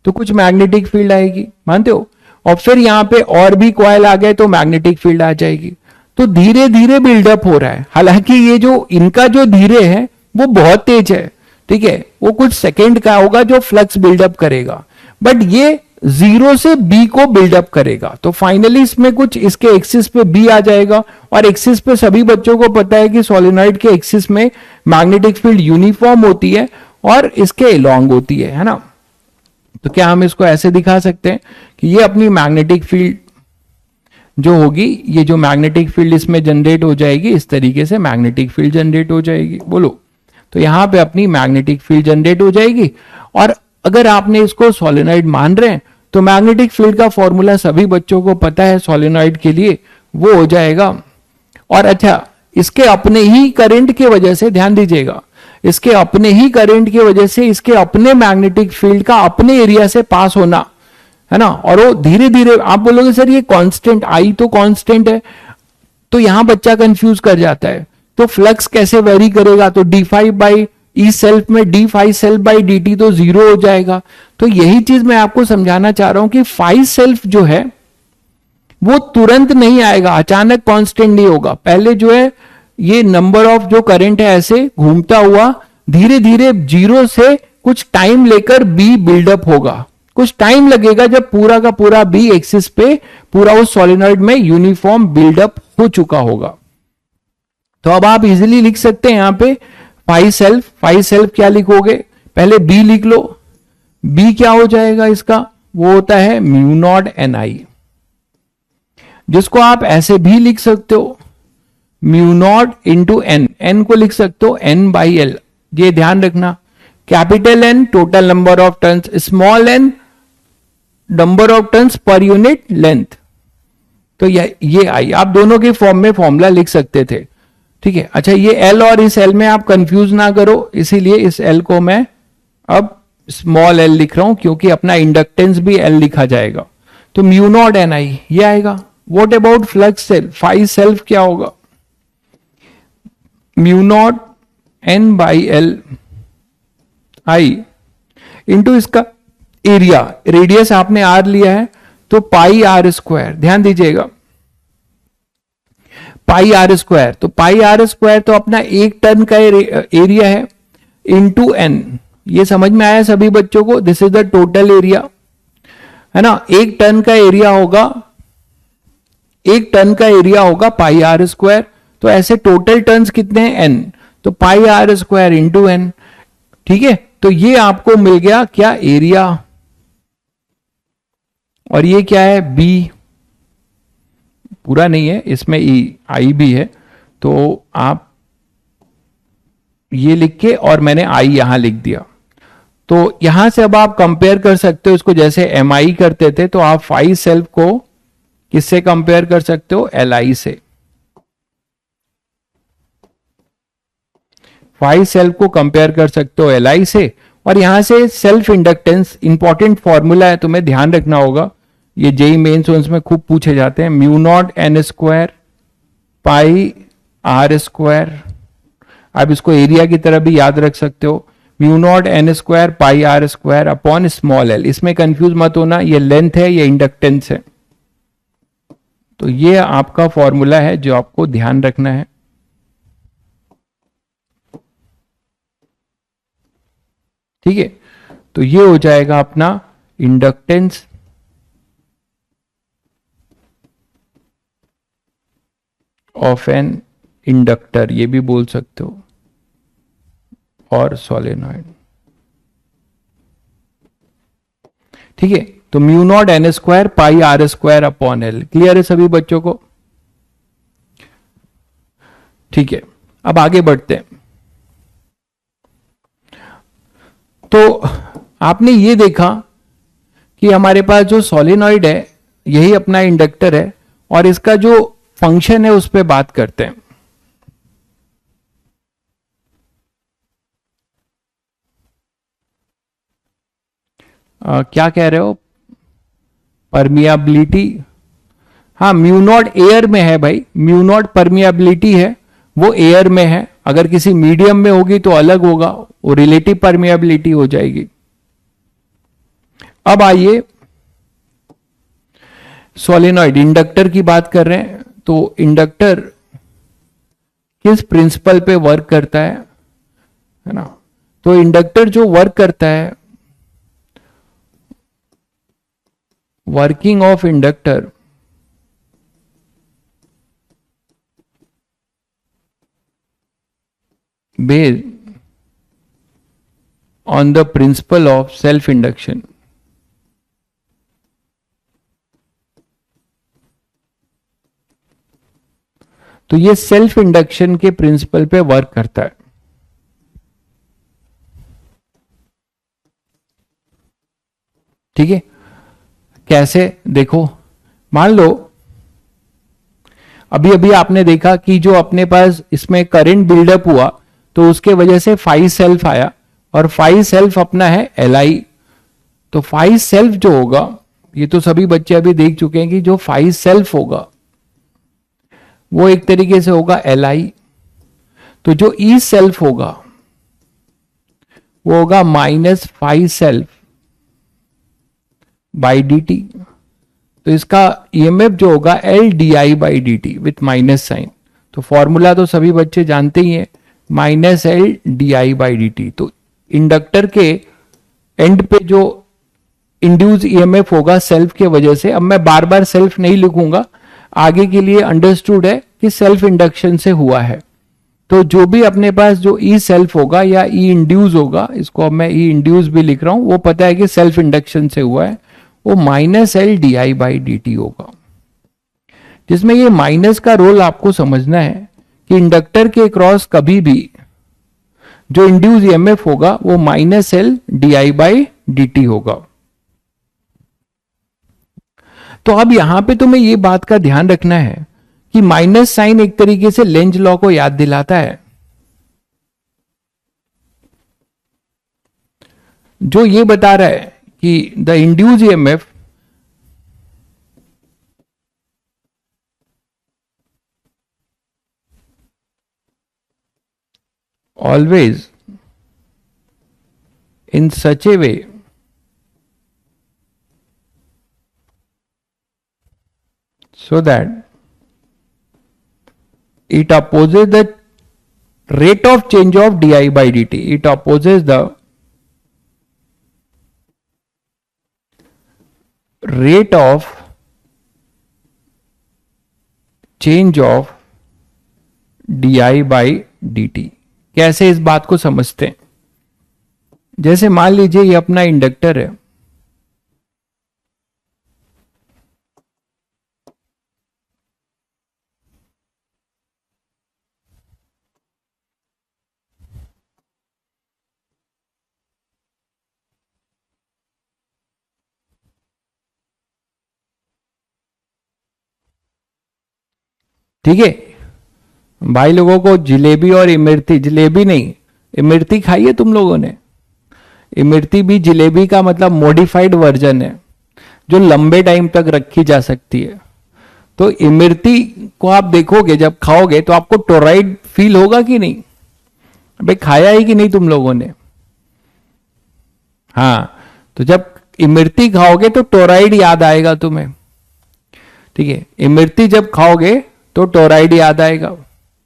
तो कुछ मैग्नेटिक फील्ड आएगी, मानते हो, और फिर यहां पे और भी क्वाइल आ गए तो मैग्नेटिक फील्ड आ जाएगी। तो धीरे धीरे बिल्डअप हो रहा है, हालांकि ये जो इनका जो धीरे है वो बहुत तेज है, ठीक है, वो कुछ सेकेंड का होगा जो फ्लक्स बिल्डअप करेगा, बट ये 0 से B को बिल्डअप करेगा, तो फाइनली इसमें कुछ इसके एक्सिस पे B आ जाएगा, और एक्सिस पे सभी बच्चों को पता है कि सोलेनॉइड के एक्सिस में मैग्नेटिक फील्ड यूनिफॉर्म होती है और इसके लॉन्ग होती है ना। तो क्या हम इसको ऐसे दिखा सकते हैं कि ये अपनी मैग्नेटिक फील्ड जो होगी, ये जो मैग्नेटिक फील्ड इसमें जनरेट हो जाएगी, इस तरीके से मैग्नेटिक फील्ड जनरेट हो जाएगी, बोलो, तो यहां पे अपनी मैग्नेटिक फील्ड जनरेट हो जाएगी। और अगर आपने इसको सोलेनॉइड मान रहे हैं तो मैग्नेटिक फील्ड का फॉर्मूला सभी बच्चों को पता है सोलेनॉइड के लिए, वो हो जाएगा। और अच्छा, इसके अपने ही करंट की वजह से, ध्यान दीजिएगा, इसके अपने ही करंट की वजह से इसके अपने मैग्नेटिक फील्ड का अपने एरिया से पास होना है ना, और वो धीरे धीरे, आप बोलोगे सर ये कांस्टेंट, आई तो कांस्टेंट है, तो यहां बच्चा कंफ्यूज कर जाता है, तो फ्लक्स कैसे वेरी करेगा, तो D phi by E self में D phi self by D T तो 0 हो जाएगा। तो यही चीज मैं आपको समझाना चाह रहा हूं कि फाई सेल्फ जो है वो तुरंत नहीं आएगा, अचानक कांस्टेंट नहीं होगा, पहले जो है ये नंबर ऑफ जो करंट है ऐसे घूमता हुआ धीरे धीरे 0 से कुछ टाइम लेकर बी बिल्डअप होगा, कुछ टाइम लगेगा जब पूरा का पूरा बी एक्सिस पे पूरा उस सोलेनॉइड में यूनिफॉर्म बिल्डअप हो चुका होगा। तो अब आप इजीली लिख सकते हैं यहां पे फाई सेल्फ क्या लिखोगे, पहले बी लिख लो, बी क्या हो जाएगा इसका, वो होता है म्यू नॉट एन आई, जिसको आप ऐसे भी लिख सकते हो mu naught into N, N को लिख सकते हो एन बाई एल, ये ध्यान रखना, capital N total number of turns, small N number of turns per unit length, तो ये आई आप दोनों के फॉर्म में फॉर्मूला लिख सकते थे, ठीक है। अच्छा ये एल और इस एल में आप कंफ्यूज ना करो, इसीलिए इस एल को मैं अब स्मॉल एल लिख रहा हूं, क्योंकि अपना इंडक्टेंस भी एल लिखा जाएगा, तो म्यू नॉट एन आई ये आएगा। What about flux self, phi self क्या होगा, mu naught N by L I into इसका एरिया, रेडियस आपने आर लिया है तो पाई आर स्क्वायर, ध्यान दीजिएगा पाई आर स्क्वायर, तो पाई आर स्क्वायर तो अपना एक टर्न का एरिया है इनटू एन। ये समझ में आया सभी बच्चों को? This is the total area, है ना। एक टर्न का एरिया होगा, एक टर्न का एरिया होगा पाई आर स्क्वायर। तो ऐसे टोटल टर्न्स कितने हैं? एन, तो पाई आर स्क्वायर इंटू एन। ठीक है, तो ये आपको मिल गया क्या? एरिया। और ये क्या है? बी। पूरा नहीं है, इसमें ई आई भी है, तो आप ये लिख के और मैंने आई यहां लिख दिया। तो यहां से अब आप कंपेयर कर सकते हो इसको, जैसे एम आई करते थे तो आप फाई सेल्फ को किससे कंपेयर कर सकते हो? एल आई से। फाई सेल्फ को कंपेयर कर सकते हो एल आई से। और यहां से सेल्फ इंडक्टेंस, इंपॉर्टेंट फॉर्मूला है, तुम्हें ध्यान रखना होगा, ये जेई मेंस में खूब पूछे जाते हैं। Mu naught N square pi R square. आप इसको एरिया की तरह भी याद रख सकते हो, mu naught N square pi R square upon small L. इसमें कंफ्यूज मत होना, ये लेंथ है, ये इंडक्टेंस है। तो ये आपका फॉर्मूला है जो आपको ध्यान रखना है। ठीक है, तो ये हो जाएगा अपना इंडक्टेंस ऑफ एन इंडक्टर, ये भी बोल सकते हो, और सोलेनॉइड। ठीक है, तो mu naught N square pi R square upon L. Clear है सभी बच्चों को? ठीक है, अब आगे बढ़ते हैं। तो आपने ये देखा कि हमारे पास जो सोलेनॉइड है यही अपना इंडक्टर है, और इसका जो फंक्शन है उस पर बात करते हैं। क्या कह रहे हो? परमियाबिलिटी। हाँ, म्यू नॉट एयर में है भाई, म्यू नॉट परमियाबिलिटी है, वो एयर में है। अगर किसी मीडियम में होगी तो अलग होगा, वो रिलेटिव परमियाबिलिटी हो जाएगी। अब आइए, सोलेनॉइड इंडक्टर की बात कर रहे हैं, तो इंडक्टर किस प्रिंसिपल पे वर्क करता है ना। तो इंडक्टर जो वर्क करता है, working of inductor based on the principle of self induction. तो ये सेल्फ इंडक्शन के प्रिंसिपल पे वर्क करता है। ठीक है, कैसे? देखो, मान लो अभी अभी आपने देखा कि जो अपने पास इसमें करंट बिल्डअप हुआ, तो उसके वजह से फाई सेल्फ आया, और फाई सेल्फ अपना है एल आई। तो फाई सेल्फ जो होगा, ये तो सभी बच्चे अभी देख चुके हैं कि जो फाई सेल्फ होगा वो एक तरीके से होगा एल आई। तो जो ई सेल्फ होगा वो होगा minus phi self by D T. तो इसका ईएमएफ जो होगा L D I by D T with minus sign. तो फॉर्मूला तो सभी बच्चे जानते ही हैं, minus L D I by D T. तो इंडक्टर के एंड पे जो इंड्यूस ईएमएफ होगा सेल्फ के वजह से, अब मैं बार बार सेल्फ नहीं लिखूंगा, आगे के लिए अंडरस्टूड है कि सेल्फ इंडक्शन से हुआ है। तो जो भी अपने पास जो ई सेल्फ होगा या ई इंड्यूस होगा, इसको अब मैं ई इंड्यूस भी लिख रहा हूं, वो पता है कि सेल्फ इंडक्शन से हुआ है, वो minus L D I by D T होगा। जिसमें ये माइनस का रोल आपको समझना है कि इंडक्टर के क्रॉस कभी भी जो इंड्यूस ईएमएफ होगा वो minus L D I by D T होगा। तो अब यहां पे तुम्हें ये बात का ध्यान रखना है कि माइनस साइन एक तरीके से लेंज लॉ को याद दिलाता है, जो ये बता रहा है कि the induce EMF always in such a way so that it opposes the rate of change of di by dt. It opposes the rate of change of di by dt. कैसे इस बात को समझते हैं? जैसे मान लीजिए ये अपना इंडक्टर है, ठीक है भाई। लोगों को जलेबी और इमरती, जलेबी नहीं इमरती खाई है तुम लोगों ने? इमरती भी जलेबी का मतलब मॉडिफाइड वर्जन है जो लंबे टाइम तक रखी जा सकती है। तो इमरती को आप देखोगे जब खाओगे तो आपको टोराइड फील होगा कि नहीं? भाई खाया है कि नहीं तुम लोगों ने? हाँ, तो जब इमरती खाओगे तो टोराइड याद आएगा तुम्हें, ठीक है। इमरती जब खाओगे तो टोराइड याद आएगा,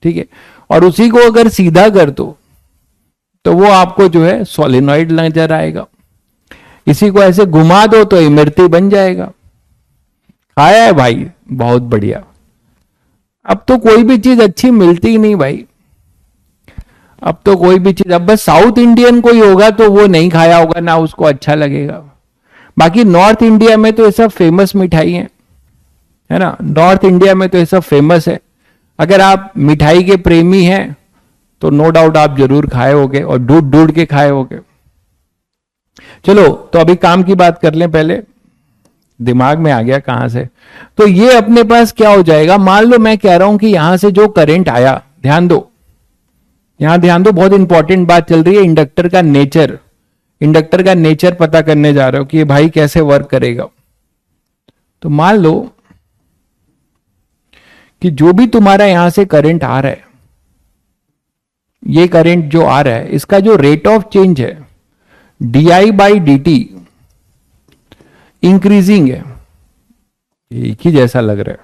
ठीक है। और उसी को अगर सीधा कर दो तो वो आपको जो है सोलिनॉइड नजर आएगा। इसी को ऐसे घुमा दो तो इमरती बन जाएगा। खाया है भाई, बहुत बढ़िया। अब तो कोई भी चीज अच्छी मिलती ही नहीं भाई, अब तो कोई भी चीज, अब बस साउथ इंडियन कोई होगा तो वो नहीं खाया होगा ना, उसको अच्छा लगेगा। बाकी नॉर्थ इंडिया में तो ये सब फेमस मिठाई है ना, नॉर्थ इंडिया में तो ये सब फेमस है। अगर आप मिठाई के प्रेमी हैं तो नो डाउट आप जरूर खाए होगे और ढूंढ ढूंढ के खाए होगे। चलो तो अभी काम की बात कर लें पहले, दिमाग में आ गया कहां से। तो ये अपने पास क्या हो जाएगा, मान लो मैं कह रहा हूं कि यहां से जो करंट आया, ध्यान दो, यहां ध्यान दो, बहुत इंपॉर्टेंट बात चल रही है। इंडक्टर का नेचर, इंडक्टर का नेचर पता करने जा रहे हो कि ये भाई कैसे वर्क करेगा। तो मान लो कि जो भी तुम्हारा यहां से करंट आ रहा है, ये करंट जो आ रहा है इसका जो रेट ऑफ चेंज है D by D T increasing है, एक ही जैसा लग रहा है।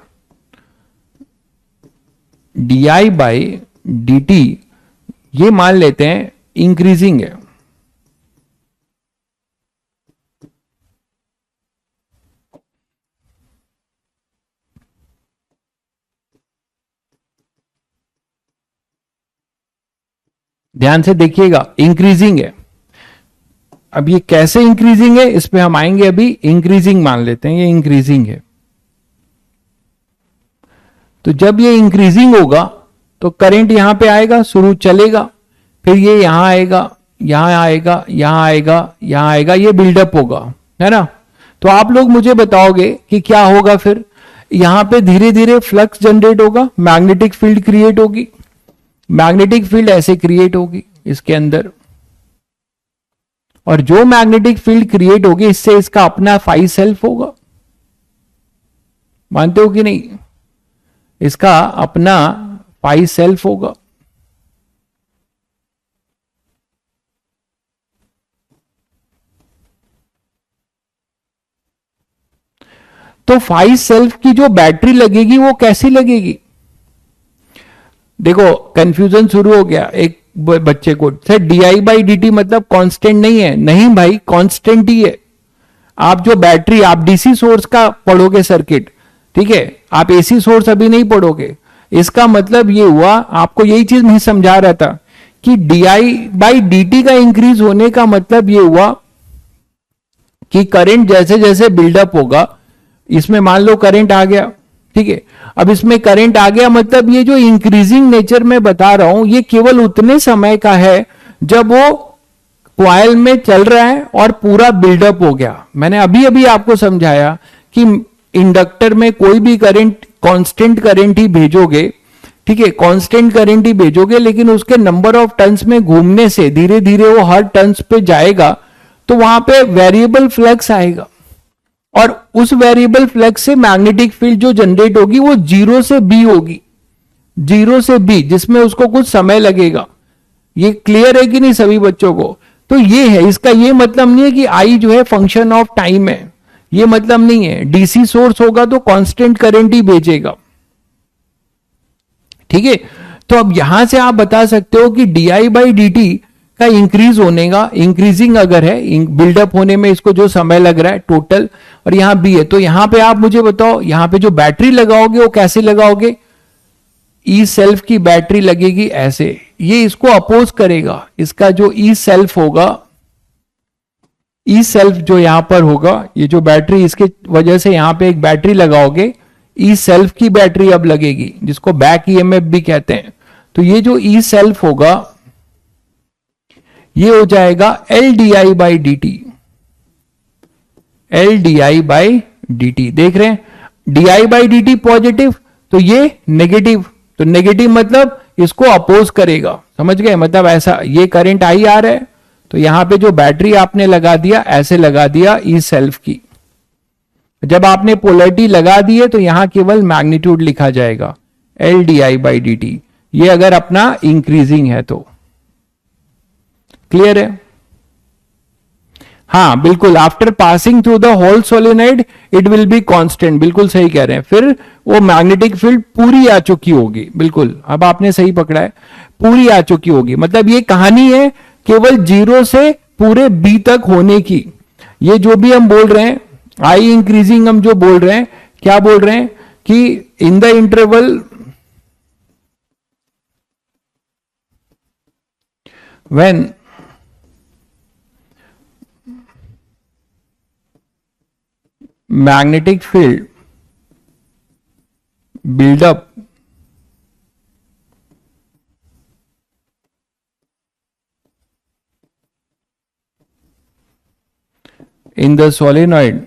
डी बाई डी टी ये मान लेते हैं इंक्रीजिंग है। ध्यान से देखिएगा, इंक्रीजिंग है। अब ये कैसे इंक्रीजिंग है इस पे हम आएंगे, अभी इंक्रीजिंग मान लेते हैं, ये इंक्रीजिंग है। तो जब ये इंक्रीजिंग होगा तो करंट यहां पे आएगा, शुरू चलेगा, फिर ये यहां आएगा, यहां आएगा, यहां आएगा, यहां आएगा, ये बिल्डअप होगा, है ना। तो आप लोग मुझे बताओगे कि क्या होगा फिर? यहां पे धीरे धीरे फ्लक्स जनरेट होगा, मैग्नेटिक फील्ड क्रिएट होगी, मैग्नेटिक फील्ड ऐसे क्रिएट होगी इसके अंदर, और जो मैग्नेटिक फील्ड क्रिएट होगी इससे इसका अपना फाई सेल्फ होगा। मानते हो कि नहीं? इसका अपना फाई सेल्फ होगा। तो फाई सेल्फ की जो बैटरी लगेगी वो कैसी लगेगी? देखो कंफ्यूजन शुरू हो गया एक बच्चे को, sir D by D T मतलब कांस्टेंट नहीं है। नहीं भाई, कांस्टेंट ही है। आप जो बैटरी, आप डीसी सोर्स का पढ़ोगे सर्किट, ठीक है, आप एसी सोर्स अभी नहीं पढ़ोगे। इसका मतलब ये हुआ, आपको यही चीज नहीं समझा रहा था कि डी बाई डी टी का इंक्रीज होने का मतलब ये हुआ कि करंट जैसे जैसे बिल्डअप होगा, इसमें मान लो करंट आ गया, ठीक है। अब इसमें करंट आ गया मतलब ये जो इंक्रीजिंग नेचर में बता रहा हूं ये केवल उतने समय का है जब वो कॉइल में चल रहा है और पूरा बिल्डअप हो गया। मैंने अभी अभी आपको समझाया कि इंडक्टर में कोई भी करंट कांस्टेंट करंट ही भेजोगे, ठीक है, कांस्टेंट करंट ही भेजोगे, लेकिन उसके नंबर ऑफ टर्न्स में घूमने से धीरे धीरे वो हर टर्न्स पे जाएगा, तो वहां पे वेरिएबल फ्लक्स आएगा, और उस वेरिएबल फ्लक्स से मैग्नेटिक फील्ड जो जनरेट होगी वो 0 से B होगी, 0 से B, जिसमें उसको कुछ समय लगेगा। ये क्लियर है कि नहीं सभी बच्चों को? तो ये है, इसका ये मतलब नहीं है कि I जो है फंक्शन ऑफ टाइम है, ये मतलब नहीं है। डीसी सोर्स होगा तो कांस्टेंट करंट ही भेजेगा, ठीक है। तो अब यहां से आप बता सकते हो कि di/dt का इंक्रीज होने का, इंक्रीजिंग अगर है, बिल्डअप होने में इसको जो समय लग रहा है टोटल, और यहां बी है, तो यहां पे आप मुझे बताओ यहां पे जो बैटरी लगाओगे वो कैसे लगाओगे? ई सेल्फ की बैटरी लगेगी ऐसे, ये इसको अपोज करेगा। इसका जो ई सेल्फ होगा, ई सेल्फ जो यहां पर होगा, ये जो बैटरी, इसके वजह से यहां पे एक बैटरी लगाओगे, ई सेल्फ की बैटरी अब लगेगी, जिसको बैक ईएमएफ भी कहते हैं। तो ये जो ई सेल्फ होगा ये हो जाएगा LDI/dt, LDI/dt। देख रहे हैं, di/dt पॉजिटिव तो ये नेगेटिव, तो नेगेटिव मतलब इसको अपोज करेगा, समझ गए? मतलब ऐसा, ये करंट आई आ रहा है, तो यहां पे जो बैटरी आपने लगा दिया, ऐसे लगा दिया ई सेल्फ की। जब आपने पोलैरिटी लगा दी है तो यहां केवल मैग्नीट्यूड लिखा जाएगा LDI/dt, ये अगर अपना इंक्रीजिंग है तो। क्लियर है? हाँ बिल्कुल, after passing through the whole solenoid it will be constant, बिल्कुल सही कह रहे हैं। फिर वो मैग्नेटिक फील्ड पूरी आ चुकी होगी, बिल्कुल, अब आपने सही पकड़ा है, पूरी आ चुकी होगी। मतलब ये कहानी है केवल 0 से पूरे B तक होने की। ये जो भी हम बोल रहे हैं, आई इंक्रीजिंग, हम जो बोल रहे हैं, क्या बोल रहे हैं कि in the interval when magnetic field build up in the solenoid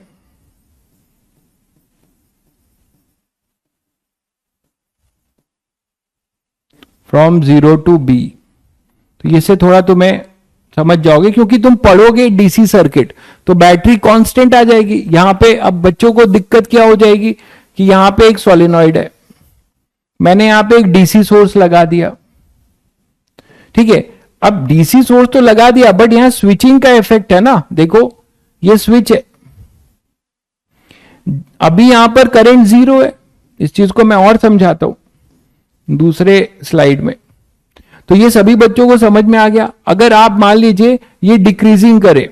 from 0 to B। तो ये से थोड़ा तुम्हें समझ जाओगे, क्योंकि तुम पढ़ोगे डीसी सर्किट तो बैटरी कांस्टेंट आ जाएगी। यहां पे अब बच्चों को दिक्कत क्या हो जाएगी कि यहां पे एक सोलेनॉइड है, मैंने यहां पे एक डीसी सोर्स लगा दिया, ठीक है। अब डीसी सोर्स तो लगा दिया, बट यहां स्विचिंग का इफेक्ट है ना, देखो ये स्विच है, अभी यहां पर करंट 0 है। इस चीज को मैं और समझाता हूं दूसरे स्लाइड में। तो ये सभी बच्चों को समझ में आ गया। अगर आप मान लीजिए ये डिक्रीजिंग करे,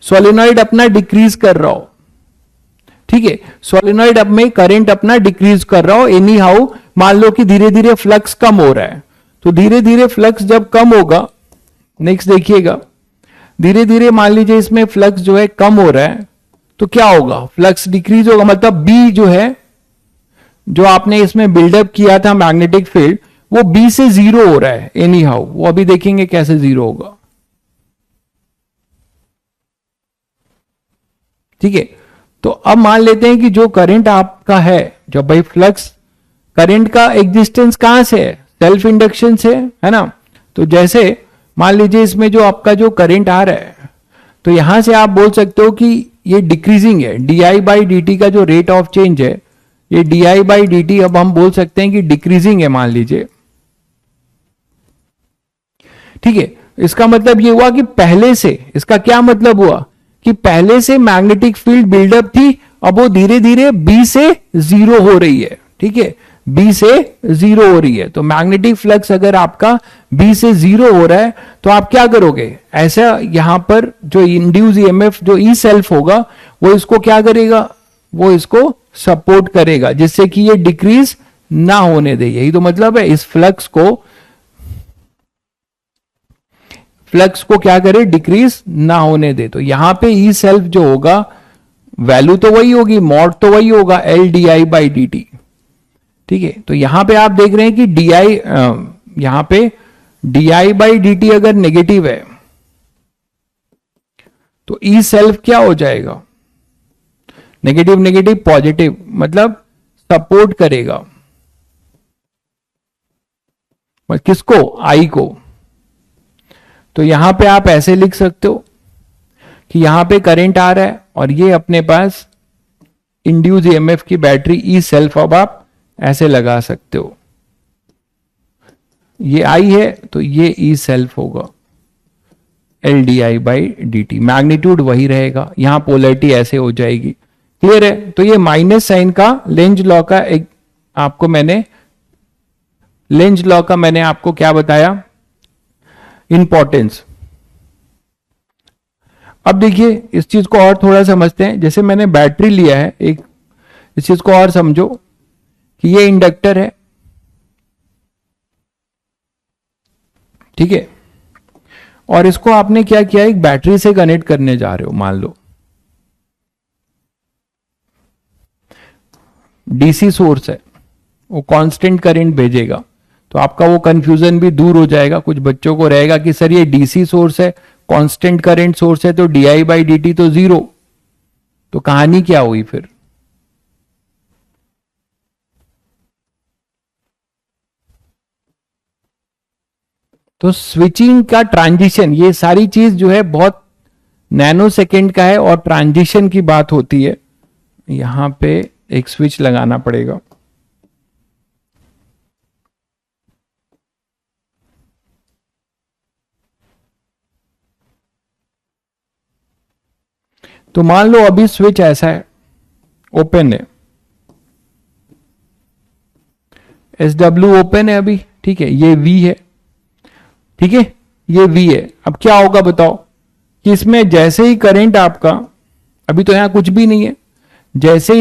सोलेनॉइड अपना डिक्रीज कर रहा हो, ठीक है, सोलेनॉइड अब में करंट अपना डिक्रीज कर रहा हो एनी हाउ, मान लो कि धीरे धीरे फ्लक्स कम हो रहा है, तो धीरे धीरे फ्लक्स जब कम होगा, नेक्स्ट देखिएगा, धीरे धीरे मान लीजिए इसमें फ्लक्स जो है कम हो रहा है, तो क्या होगा, फ्लक्स डिक्रीज होगा। मतलब बी जो है, जो आपने इसमें बिल्डअप किया था मैग्नेटिक फील्ड, वो बी से 0 हो रहा है एनी हाउ, वो अभी देखेंगे कैसे 0 होगा, ठीक है। तो अब मान लेते हैं कि जो करंट आपका है, जो भाई फ्लक्स करंट का एग्जिस्टेंस कहां से है, सेल्फ इंडक्शन से है ना। तो जैसे मान लीजिए इसमें जो आपका जो करंट आ रहा है, तो यहां से आप बोल सकते हो कि ये डिक्रीजिंग है, di/dt का जो रेट ऑफ चेंज है, ये di/dt अब हम बोल सकते हैं कि डिक्रीजिंग है, मान लीजिए, ठीक है। इसका मतलब ये हुआ कि पहले से, इसका क्या मतलब हुआ कि पहले से मैग्नेटिक फील्ड बिल्डअप थी, अब वो धीरे धीरे बी से 0 हो रही है, ठीक है, बी से 0 हो रही है। तो मैग्नेटिक फ्लक्स अगर आपका बी से 0 हो रहा है, तो आप क्या करोगे, ऐसा यहां पर जो इंड्यूस ईएमएफ जो ई सेल्फ होगा, वो इसको क्या करेगा, वो इसको सपोर्ट करेगा, जिससे कि ये डिक्रीज ना होने दे। यही तो मतलब है, इस फ्लक्स को क्या करे, डिक्रीज ना होने दे। तो यहां पे ई सेल्फ जो होगा, वैल्यू तो वही होगी, मॉड तो वही होगा, LDI/dt, ठीक है। तो यहां पे आप देख रहे हैं कि यहां पे di/dt अगर नेगेटिव है, तो ई सेल्फ क्या हो जाएगा, नेगेटिव नेगेटिव पॉजिटिव, मतलब सपोर्ट करेगा किसको, आई को। तो यहां पे आप ऐसे लिख सकते हो कि यहां पे करंट आ रहा है और ये अपने पास इंड्यूस ईएमएफ की बैटरी ई सेल्फ, अब आप ऐसे लगा सकते हो, ये आई है तो ये ई सेल्फ होगा, LDI/dt, मैग्नीट्यूड वही रहेगा, यहां पोलैरिटी ऐसे हो जाएगी। क्लियर है? तो ये माइनस साइन का लेंज लॉ का एक आपको मैंने लेंज लॉ का मैंने आपको क्या बताया, इंपॉर्टेंस। अब देखिए इस चीज को और थोड़ा समझते हैं। जैसे मैंने बैटरी लिया है एक, इस चीज को और समझो कि ये इंडक्टर है, ठीक है, और इसको आपने क्या किया, एक बैटरी से कनेक्ट करने जा रहे हो। मान लो डीसी सोर्स है, वो कांस्टेंट करंट भेजेगा, तो आपका वो कंफ्यूजन भी दूर हो जाएगा। कुछ बच्चों को रहेगा कि सर ये डीसी सोर्स है, कांस्टेंट करंट सोर्स है, तो डीआई बाई डी तो जीरो, तो कहानी क्या हुई फिर। तो स्विचिंग का ट्रांजिशन, ये सारी चीज जो है बहुत नैनो सेकेंड का है, और ट्रांजिशन की बात होती है। यहां पे एक स्विच लगाना पड़ेगा। तो मान लो अभी स्विच ऐसा है, ओपन है, SW ओपन है अभी, ठीक है, ये V है, ठीक है, ये V है। अब क्या होगा बताओ कि इसमें जैसे ही करंट आपका, अभी तो यहां कुछ भी नहीं है, जैसे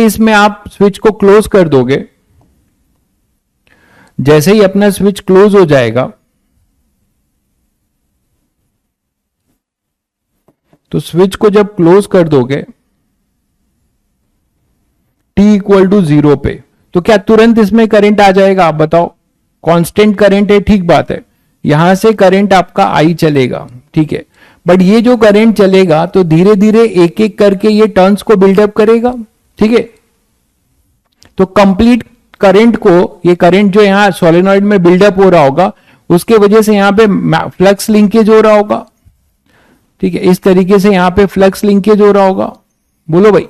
इसमें आप स्विच को क्लोज कर दोगे, जैसे ही अपना स्विच क्लोज हो जाएगा, तो स्विच को जब क्लोज कर दोगे t इक्वल टू 0 पे, तो क्या तुरंत इसमें करंट आ जाएगा, आप बताओ। कांस्टेंट करंट है, ठीक बात है, यहां से करंट आपका आई चलेगा, ठीक है, बट ये जो करंट चलेगा तो धीरे धीरे एक एक करके ये टर्न्स को बिल्डअप करेगा, ठीक है। तो कंप्लीट करंट को, ये करंट जो यहां सोलेनॉइड में बिल्डअप हो रहा होगा, उसके वजह से यहां पे फ्लक्स लिंकेज हो रहा होगा, ठीक है, इस तरीके से यहां पे फ्लक्स लिंकेज हो रहा होगा, बोलो भाई।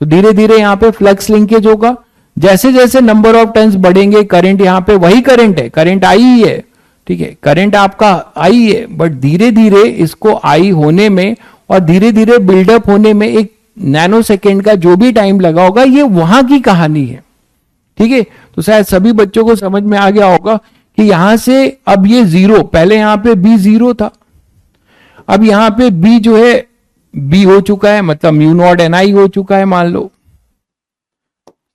तो धीरे धीरे यहां पे फ्लक्स लिंकेज होगा, जैसे जैसे नंबर ऑफ टर्न्स बढ़ेंगे, करंट यहां पे वही करंट है, करंट आई ही है, ठीक है, करंट आपका आई है, बट धीरे धीरे इसको आई होने में और धीरे धीरे बिल्डअप होने में एक नैनो सेकेंड का जो भी टाइम लगा होगा, ये वहां की कहानी है, ठीक है। तो शायद सभी बच्चों को समझ में आ गया होगा कि यहां से अब ये जीरो, पहले यहां पे बी जीरो था, अब यहां पे बी जो है बी हो चुका है, मतलब म्यू नॉट एन आई हो चुका है, मान लो,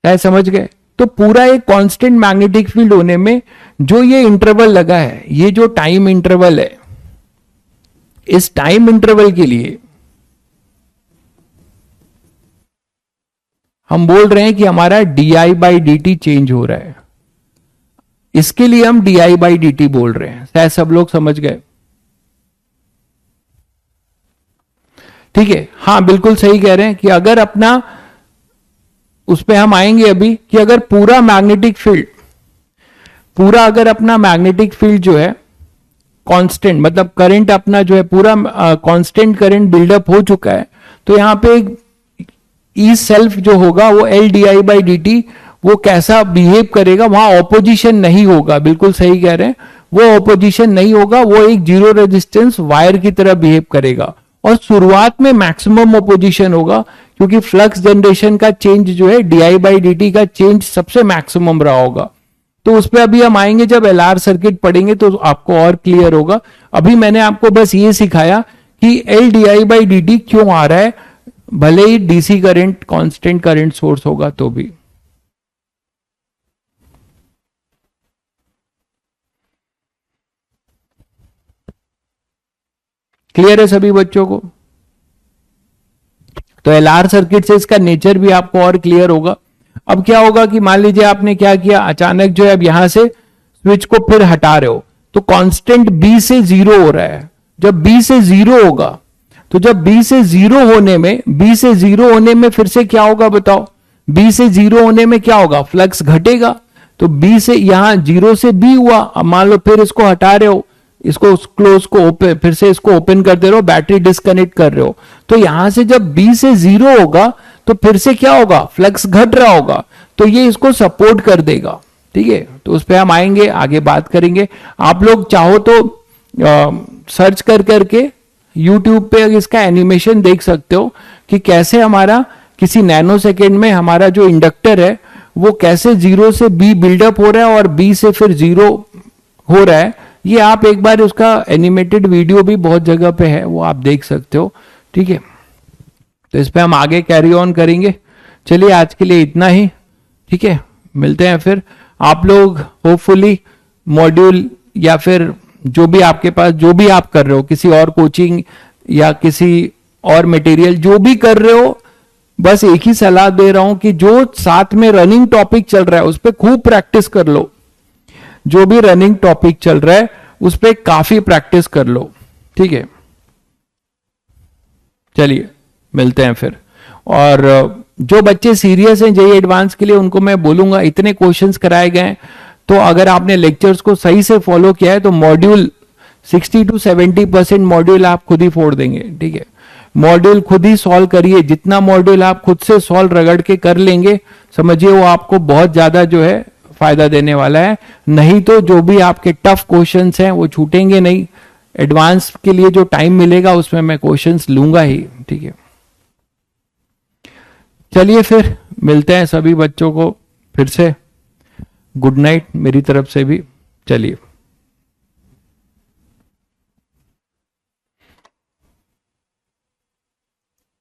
शायद समझ गए। तो पूरा एक कांस्टेंट मैग्नेटिक फील्ड होने में जो ये इंटरवल लगा है, ये जो टाइम इंटरवल है, इस टाइम इंटरवल के लिए हम बोल रहे हैं कि हमारा D by D T change हो रहा है, इसके लिए हम डी बाई डी टी बोल रहे हैं। शायद सब लोग समझ गए, ठीक है। हाँ बिल्कुल सही कह रहे हैं कि अगर अपना, उस पे हम आएंगे अभी, कि अगर पूरा मैग्नेटिक फील्ड, पूरा अगर अपना मैग्नेटिक फील्ड जो है कांस्टेंट, मतलब करंट अपना जो है पूरा कांस्टेंट करंट बिल्डअप हो चुका है, तो यहां पे एक ई सेल्फ जो होगा वो L D I by D T, वो कैसा बिहेव करेगा, वहां ऑपोजिशन नहीं होगा, बिल्कुल सही कह रहे हैं, वो ऑपोजिशन नहीं होगा, वो एक जीरो रेजिस्टेंस वायर की तरह बिहेव करेगा, और शुरुआत में मैक्सिमम ऑपोजिशन होगा, क्योंकि फ्लक्स जनरेशन का चेंज जो है डी बाई डी टी का चेंज सबसे मैक्सिमम रहा होगा। तो उस पर अभी हम आएंगे, जब एलआर सर्किट पढ़ेंगे तो आपको और क्लियर होगा। अभी मैंने आपको बस ये सिखाया कि L D I by D T क्यों आ रहा है, भले ही DC current constant current source होगा तो भी। क्लियर है सभी बच्चों को? तो एलआर सर्किट से इसका नेचर भी आपको और क्लियर होगा। अब क्या होगा कि मान लीजिए आपने क्या किया, अचानक जो है अब यहां से स्विच को फिर हटा रहे हो, तो कांस्टेंट बी से जीरो हो रहा है। जब बी से जीरो होगा, तो जब बी से जीरो होने में फिर से क्या होगा बताओ, बी से जीरो होने में क्या होगा, फ्लक्स घटेगा। तो बी से यहां जीरो से बी हुआ, अब मान लो फिर इसको हटा रहे हो, इसको क्लोज को ओपन, फिर से इसको ओपन कर दे रहे हो, बैटरी डिस्कनेक्ट कर रहे हो, तो यहां से जब बी से जीरो होगा तो फिर से क्या होगा, फ्लक्स घट रहा होगा, तो ये इसको सपोर्ट कर देगा, ठीक है। तो उस पर हम आएंगे, आगे बात करेंगे। आप लोग चाहो तो सर्च कर करके यूट्यूब पे इसका एनिमेशन देख सकते हो कि कैसे हमारा किसी नैनो सेकेंड में हमारा जो इंडक्टर है वो कैसे जीरो से बी बिल्डअप हो रहा है और बी से फिर जीरो हो रहा है। ये आप एक बार उसका एनिमेटेड वीडियो भी बहुत जगह पे है, वो आप देख सकते हो। ठीक है, तो इस पे हम आगे कैरी ऑन करेंगे। चलिए आज के लिए इतना ही। ठीक है, मिलते हैं फिर। आप लोग होपफुली मॉड्यूल या फिर जो भी आपके पास जो भी आप कर रहे हो, किसी और कोचिंग या किसी और मटेरियल जो भी कर रहे हो, बस एक ही सलाह दे रहा हूं कि जो साथ में रनिंग टॉपिक चल रहा है उस पर खूब प्रैक्टिस कर लो। जो भी रनिंग टॉपिक चल रहा है उस पर काफी प्रैक्टिस कर लो। ठीक है, चलिए मिलते हैं फिर। और जो बच्चे सीरियस हैं जेईई एडवांस के लिए, उनको मैं बोलूंगा इतने क्वेश्चंस कराए गए, तो अगर आपने लेक्चर्स को सही से फॉलो किया है तो मॉड्यूल 60 to 70% मॉड्यूल आप खुद ही फोड़ देंगे। ठीक है, मॉड्यूल खुद ही सॉल्व करिए। जितना मॉड्यूल आप खुद से सॉल्व रगड़ के कर लेंगे, समझिए वो आपको बहुत ज्यादा जो है फायदा देने वाला है। नहीं तो जो भी आपके टफ क्वेश्चंस हैं वो छूटेंगे नहीं। एडवांस के लिए जो टाइम मिलेगा उसमें मैं क्वेश्चंस लूंगा ही। ठीक है, चलिए फिर मिलते हैं सभी बच्चों को फिर से। गुड नाइट मेरी तरफ से भी। चलिए।